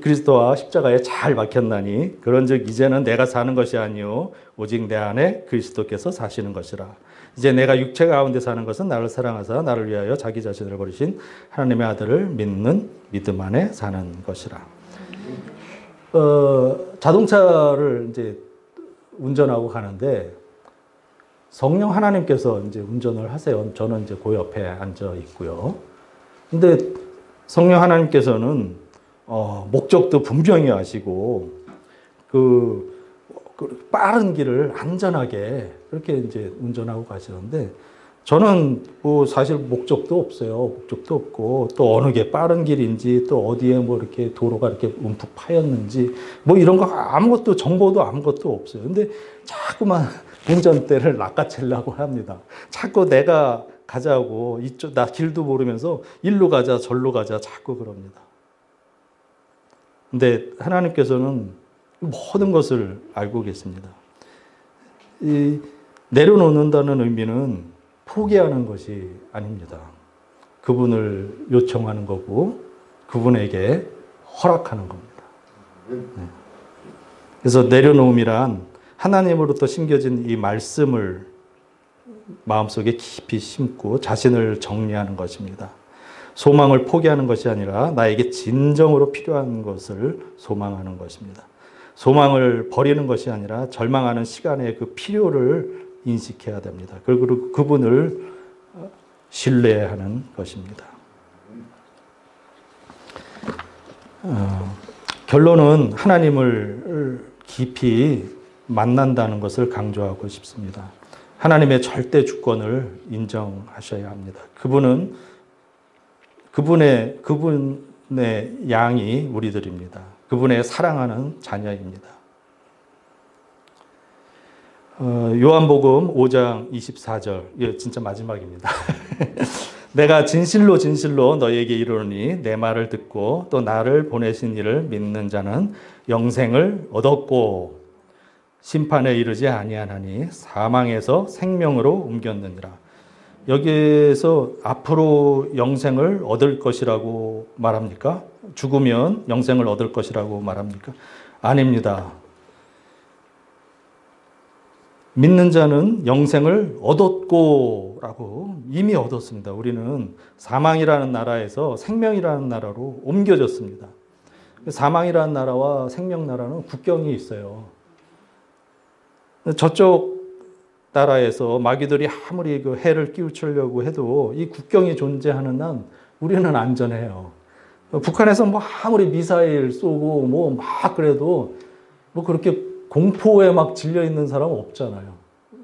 그리스도와 십자가에 잘 박혔나니 그런즉 이제는 내가 사는 것이 아니요 오직 내 안에 그리스도께서 사시는 것이라. 이제 내가 육체 가운데 사는 것은 나를 사랑하사 나를 위하여 자기 자신을 버리신 하나님의 아들을 믿는 믿음 안에 사는 것이라. 자동차를 이제 운전하고 가는데 성령 하나님께서 이제 운전을 하세요. 저는 이제 그 옆에 앉아 있고요. 근데 성령 하나님께서는 목적도 분명히 아시고 그 빠른 길을 안전하게 그렇게 이제 운전하고 가시는데 저는 뭐 사실 목적도 없어요. 목적도 없고 또 어느 게 빠른 길인지 또 어디에 뭐 이렇게 도로가 이렇게 움푹 파였는지 뭐 이런 거 아무것도 정보도 아무것도 없어요. 근데 자꾸만 운전대를 낚아채려고 합니다. 자꾸 내가 가자고 이쪽 나 길도 모르면서 일로 가자 절로 가자 자꾸 그럽니다. 근데 하나님께서는 모든 것을 알고 계십니다. 이 내려놓는다는 의미는 포기하는 것이 아닙니다. 그분을 요청하는 거고 그분에게 허락하는 겁니다. 네. 그래서 내려놓음이란 하나님으로부터 심겨진 이 말씀을 마음속에 깊이 심고 자신을 정리하는 것입니다. 소망을 포기하는 것이 아니라 나에게 진정으로 필요한 것을 소망하는 것입니다. 소망을 버리는 것이 아니라 절망하는 시간의 그 필요를 인식해야 됩니다. 그리고 그분을 신뢰하는 것입니다. 결론은 하나님을 깊이 만난다는 것을 강조하고 싶습니다. 하나님의 절대 주권을 인정하셔야 합니다. 그분의 양이 우리들입니다. 그분의 사랑하는 자녀입니다. 요한복음 5장 24절, 이게 진짜 마지막입니다. 내가 진실로 진실로 너희에게 이르노니 내 말을 듣고 또 나를 보내신 이를 믿는 자는 영생을 얻었고 심판에 이르지 아니하나니 사망에서 생명으로 옮겼느니라. 여기에서 앞으로 영생을 얻을 것이라고 말합니까? 죽으면 영생을 얻을 것이라고 말합니까? 아닙니다. 믿는 자는 영생을 얻었고 라고 이미 얻었습니다. 우리는 사망이라는 나라에서 생명이라는 나라로 옮겨졌습니다. 사망이라는 나라와 생명 나라는 국경이 있어요. 저쪽 나라에서 마귀들이 아무리 그 해를 끼우치려고 해도 이 국경이 존재하는 한 우리는 안전해요. 북한에서 뭐 아무리 미사일 쏘고 뭐 막 그래도 뭐 그렇게 공포에 막 질려 있는 사람은 없잖아요.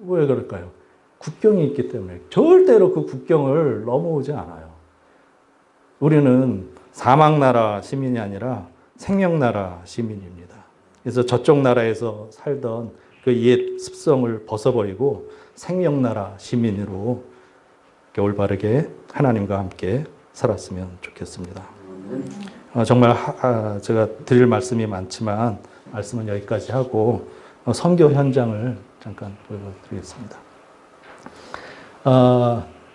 왜 그럴까요? 국경이 있기 때문에 절대로 그 국경을 넘어오지 않아요. 우리는 사망나라 시민이 아니라 생명나라 시민입니다. 그래서 저쪽 나라에서 살던 그 옛 습성을 벗어버리고 생명나라 시민으로 올바르게 하나님과 함께 살았으면 좋겠습니다. 정말 제가 드릴 말씀이 많지만 말씀은 여기까지 하고 선교 현장을 잠깐 보여드리겠습니다.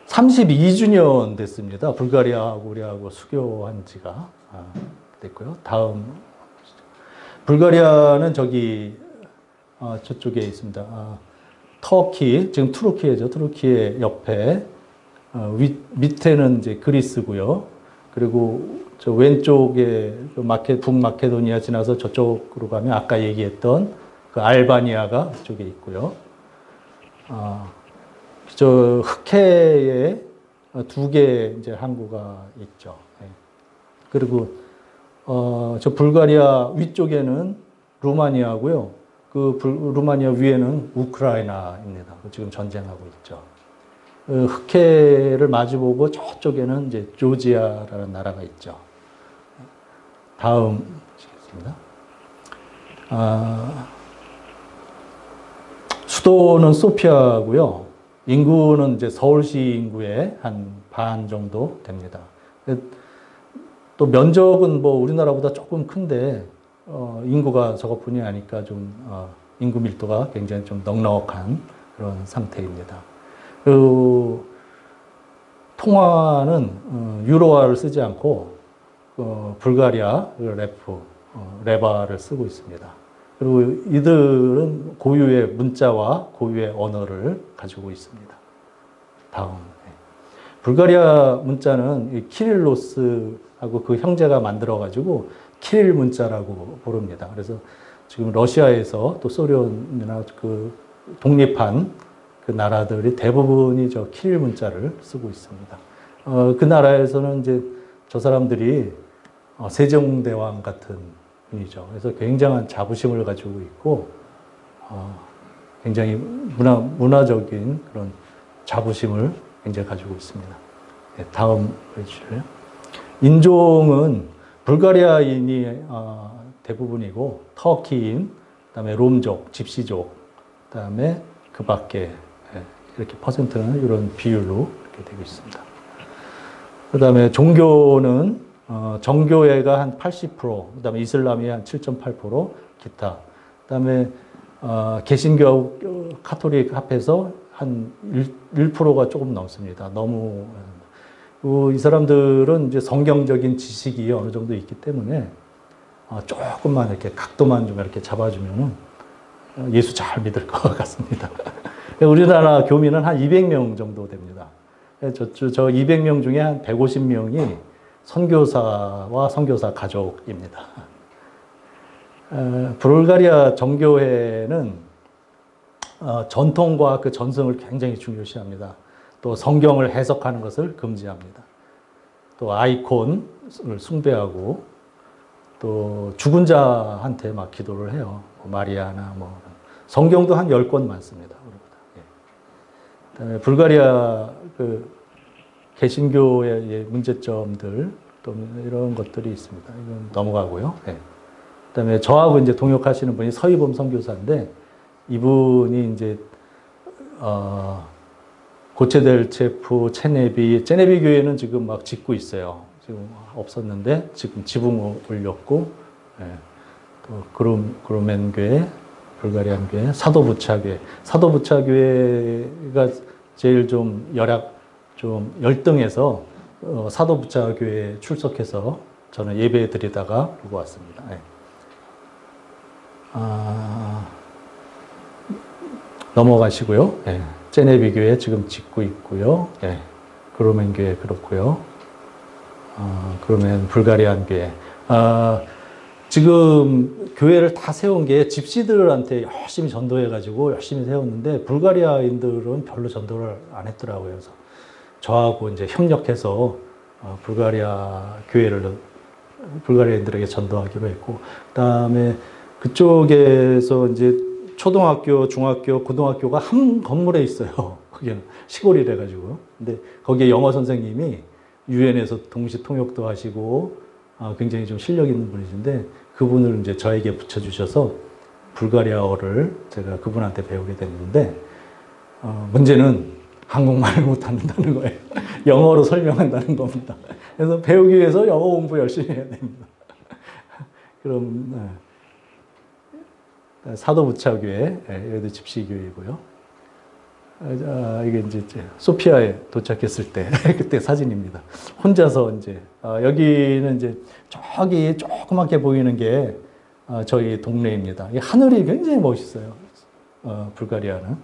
32주년 됐습니다. 불가리아하고 우리하고 수교한 지가 됐고요. 다음 불가리아는 저쪽에 있습니다. 터키, 지금 투르키예죠. 투르키의 옆에 밑에는 이제 그리스고요. 그리고 저 왼쪽에 북마케도니아 지나서 저쪽으로 가면 아까 얘기했던 그 알바니아가 이쪽에 있고요. 저 흑해에 2개 이제 항구가 있죠. 그리고 저 불가리아 위쪽에는 루마니아고요. 그 루마니아 위에는 우크라이나입니다. 지금 전쟁하고 있죠. 흑해를 마주보고 저쪽에는 이제 조지아라는 나라가 있죠. 다음 보시겠습니다. 수도는 소피아고요. 인구는 이제 서울시 인구의 한 반 정도 됩니다. 또 면적은 뭐 우리나라보다 조금 큰데 인구가 저것뿐이 아니까 좀 인구 밀도가 굉장히 좀 넉넉한 그런 상태입니다. 그 통화는 유로화를 쓰지 않고 불가리아 레바를 쓰고 있습니다. 그리고 이들은 고유의 문자와 고유의 언어를 가지고 있습니다. 다음. 불가리아 문자는 키릴로스하고 그 형제가 만들어가지고 키릴 문자라고 부릅니다. 그래서 지금 러시아에서 또 소련이나 그 독립한 그 나라들이 대부분이 저 키릴 문자를 쓰고 있습니다. 그 나라에서는 이제 저 사람들이 세종대왕 같은 분이죠. 그래서 굉장한 자부심을 가지고 있고, 굉장히 문화적인 그런 자부심을 굉장히 가지고 있습니다. 네, 다음 보여주실래요? 인종은 불가리아인이 대부분이고, 터키인, 그다음에 롬족, 집시족, 그다음에 그 밖에 이렇게 퍼센트는 이런 비율로 이렇게 되고 있습니다. 그다음에 종교는 정교회가 한 80%, 그다음에 이슬람이 한 7.8%, 기타. 그다음에 개신교, 카톨릭 합해서 한 1%가 조금 넘습니다. 너무 이 사람들은 이제 성경적인 지식이 어느 정도 있기 때문에 조금만 이렇게 각도만 좀 이렇게 잡아주면은 예수 잘 믿을 것 같습니다. 우리나라 교민은 한 200명 정도 됩니다. 저 200명 중에 한 150명이 선교사와 선교사 가족입니다. 불가리아 정교회는 전통과 그 전승을 굉장히 중요시합니다. 또 성경을 해석하는 것을 금지합니다. 또 아이콘을 숭배하고 또 죽은 자한테 막 기도를 해요. 마리아나 뭐 성경도 한 10권 많습니다. 그다음에 불가리아 그 개신교의 문제점들 또 이런 것들이 있습니다. 이건 넘어가고요. 네. 그다음에 저하고 이제 동역하시는 분이 서희범 선교사인데 이분이 이제 고체델체프 체네비 교회는 지금 막 짓고 있어요. 지금 없었는데 지금 지붕을 올렸고, 네. 또 그루멘 교회, 불가리안 교회, 사도부차 교회가 제일 좀 열등해서 사도부차 교회에 출석해서 저는 예배 드리다가 보고 왔습니다. 네. 넘어가시고요. 네. 제네비 교회 지금 짓고 있고요. 네. 그루멘 교회 그렇고요. 그러면 불가리안 교회. 지금 교회를 다 세운 게 집시들한테 열심히 전도해가지고 열심히 세웠는데 불가리아인들은 별로 전도를 안 했더라고요. 그래서 저하고 이제 협력해서 불가리아 교회를 불가리아인들에게 전도하기로 했고, 그다음에 그쪽에서 이제 초등학교, 중학교, 고등학교가 한 건물에 있어요. 거기는 시골이래 가지고. 근데 거기에 영어 선생님이 유엔에서 동시 통역도 하시고 굉장히 좀 실력 있는 분이신데 그분을 이제 저에게 붙여주셔서 불가리아어를 제가 그분한테 배우게 됐는데 문제는 한국말을 못한다는 거예요. 영어로 설명한다는 겁니다. 그래서 배우기 위해서 영어 공부 열심히 해야 됩니다. 그럼 사도부차교회, 여기도 집시교회고요. 이게 이제 소피아에 도착했을 때 그때 사진입니다. 혼자서 이제 여기는 이제 저기 조그맣게 보이는 게 저희 동네입니다. 이 하늘이 굉장히 멋있어요. 불가리아는.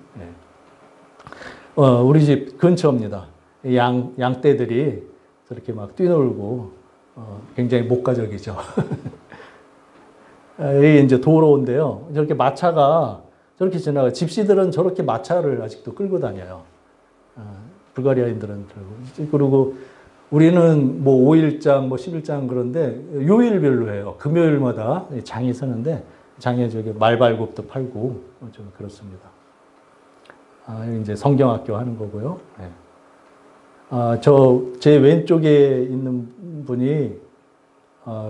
우리 집 근처입니다. 양떼들이 저렇게 막 뛰놀고 굉장히 목가적이죠. 여기 이제 도로인데요. 저렇게 마차가 저렇게 지나가요. 집시들은 저렇게 마차를 아직도 끌고 다녀요. 불가리아인들은 들고. 그리고 우리는 뭐 5일장, 뭐 10일장 그런데 요일별로 해요. 금요일마다 장이 서는데 장에 저기 말발굽도 팔고 좀 그렇습니다. 이제 성경학교 하는 거고요. 제 왼쪽에 있는 분이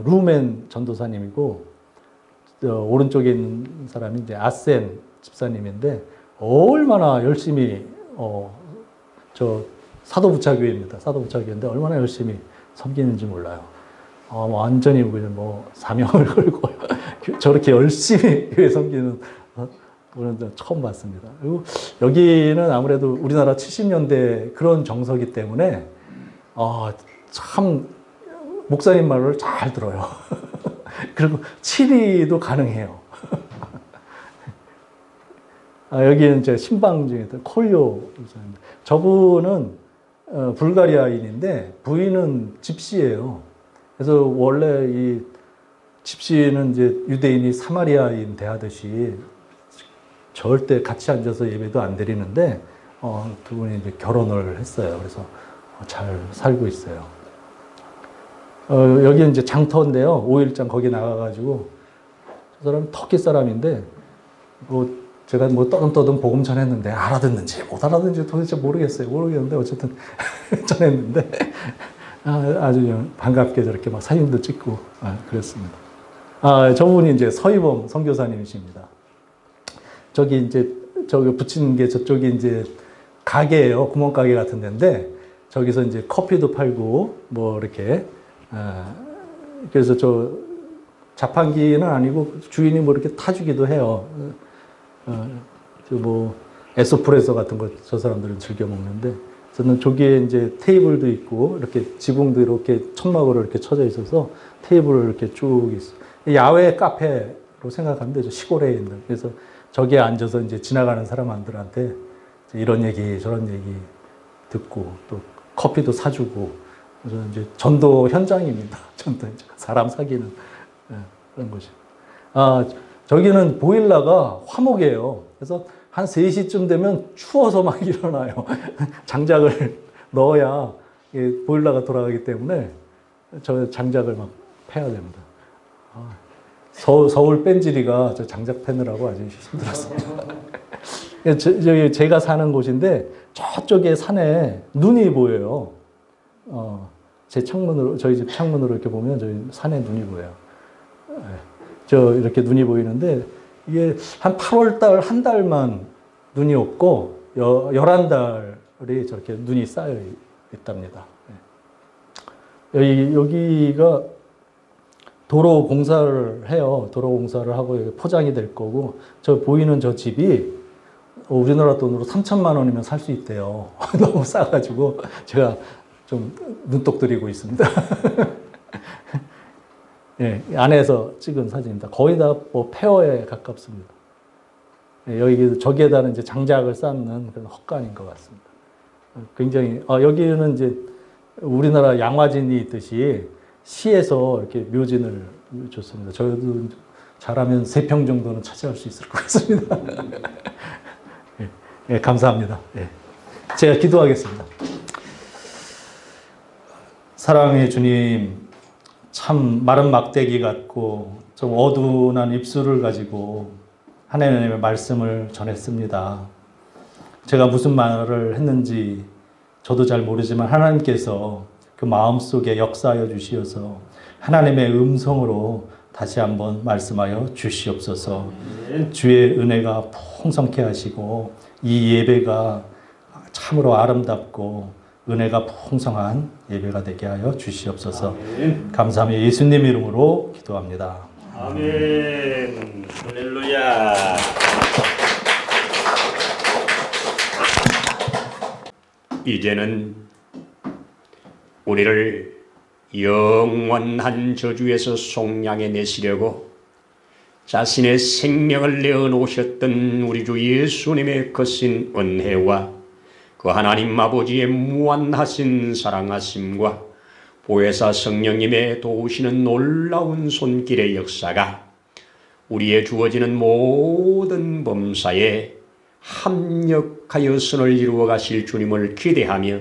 루멘 전도사님이고, 오른쪽에 있는 사람이 이제 아센 집사님인데, 얼마나 열심히, 저 사도부차교회입니다. 사도부차교회인데 얼마나 열심히 섬기는지 몰라요. 완전히 뭐 사명을 걸고 저렇게 열심히 교회 섬기는 분은 처음 봤습니다. 그리고 여기는 아무래도 우리나라 70년대 그런 정서기 때문에 참 목사님 말을 잘 들어요. 그리고 치리도 가능해요. 여기는 제 신방 중에 콜요 저분은 불가리아인인데 부인은 집시예요. 그래서 원래 이 집시는 이제 유대인이 사마리아인 대하듯이 절대 같이 앉아서 예배도 안 드리는데 두 분이 이제 결혼을 했어요. 그래서 잘 살고 있어요. 여기 이제 장터인데요. 5일장 거기 나가가지고 저 사람 터키 사람인데 제가 떠듬떠듬 복음 전했는데 알아듣는지 못 알아듣는지 도대체 모르겠는데 어쨌든 전했는데 아주 반갑게 저렇게 막 사진도 찍고 그랬습니다. 저분이 이제 서희범 선교사님이십니다. 저기 붙이는 게 저쪽이 이제 가게예요. 구멍가게 같은 데인데 저기서 이제 커피도 팔고 뭐 이렇게 그래서 저 자판기는 아니고 주인이 뭐 이렇게 타주기도 해요. 뭐 에스프레소 같은 거 저 사람들은 즐겨 먹는데 저는 저기에 이제 테이블도 있고 이렇게 지붕도 이렇게 천막으로 이렇게 쳐져 있어서 테이블을 이렇게 쭉 있어. 야외 카페로 생각하면 되죠. 시골에 있는. 그래서 저기에 앉아서 이제 지나가는 사람들한테 이런 얘기 저런 얘기 듣고 또 커피도 사주고 저는 이제 전도 현장입니다. 전도 현장. 사람 사귀는 그런 곳이. 저기는 보일러가 화목이에요. 그래서 한 3시쯤 되면 추워서 막 일어나요. 장작을 넣어야 보일러가 돌아가기 때문에 저 장작을 막 패야 됩니다. 서울 뺀질이가 저 장작 패느라고 아주 힘들었습니다. 제가 사는 곳인데 저쪽에 산에 눈이 보여요. 제 창문으로, 저희 집 창문으로 이렇게 보면 저희 산에 눈이 보여요. 이렇게 눈이 보이는데 이게 한 8월달 한 달만 눈이 없고 11달이 저렇게 눈이 쌓여 있답니다. 여기가 도로 공사를 해요. 도로 공사를 하고 포장이 될 거고 저 보이는 저 집이 우리나라 돈으로 3천만 원이면 살 수 있대요. 너무 싸가지고 제가 좀 눈독 들이고 있습니다. 예, 안에서 찍은 사진입니다. 거의 다 뭐 폐허에 가깝습니다. 예, 저기에다는 이제 장작을 쌓는 그런 헛간인 것 같습니다. 굉장히, 여기는 이제 우리나라 양화진이 있듯이 시에서 이렇게 묘진을 줬습니다. 저희도 잘하면 3평 정도는 차지할 수 있을 것 같습니다. 예, 예, 감사합니다. 예. 제가 기도하겠습니다. 사랑의 주님, 참 마른 막대기 같고 좀 어두운 입술을 가지고 하나님의 말씀을 전했습니다. 제가 무슨 말을 했는지 저도 잘 모르지만 하나님께서 그 마음속에 역사하여 주시어서 하나님의 음성으로 다시 한번 말씀하여 주시옵소서. 주의 은혜가 풍성케 하시고 이 예배가 참으로 아름답고 은혜가 풍성한 예배가 되게 하여 주시옵소서. 아멘. 감사하며 예수님 이름으로 기도합니다. 아멘. 할렐루야. 이제는 우리를 영원한 저주에서 속량해 내시려고 자신의 생명을 내어놓으셨던 우리 주 예수님의 거신 은혜와 그 하나님 아버지의 무한하신 사랑하심과 보혜사 성령님의 도우시는 놀라운 손길의 역사가 우리의 주어지는 모든 범사에 합력하여 선을 이루어 가실 주님을 기대하며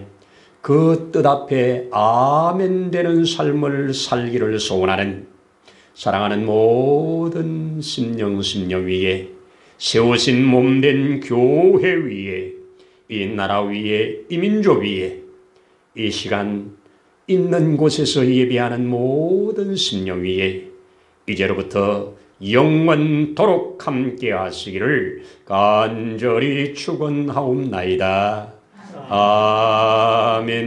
그 뜻 앞에 아멘 되는 삶을 살기를 소원하는 사랑하는 모든 심령 위에 세우신 몸된 교회 위에 이 나라 위에 이 민족 위에 이 시간 있는 곳에서 예배하는 모든 심령 위에 이제로부터 영원토록 함께 하시기를 간절히 축원하옵나이다. 아멘.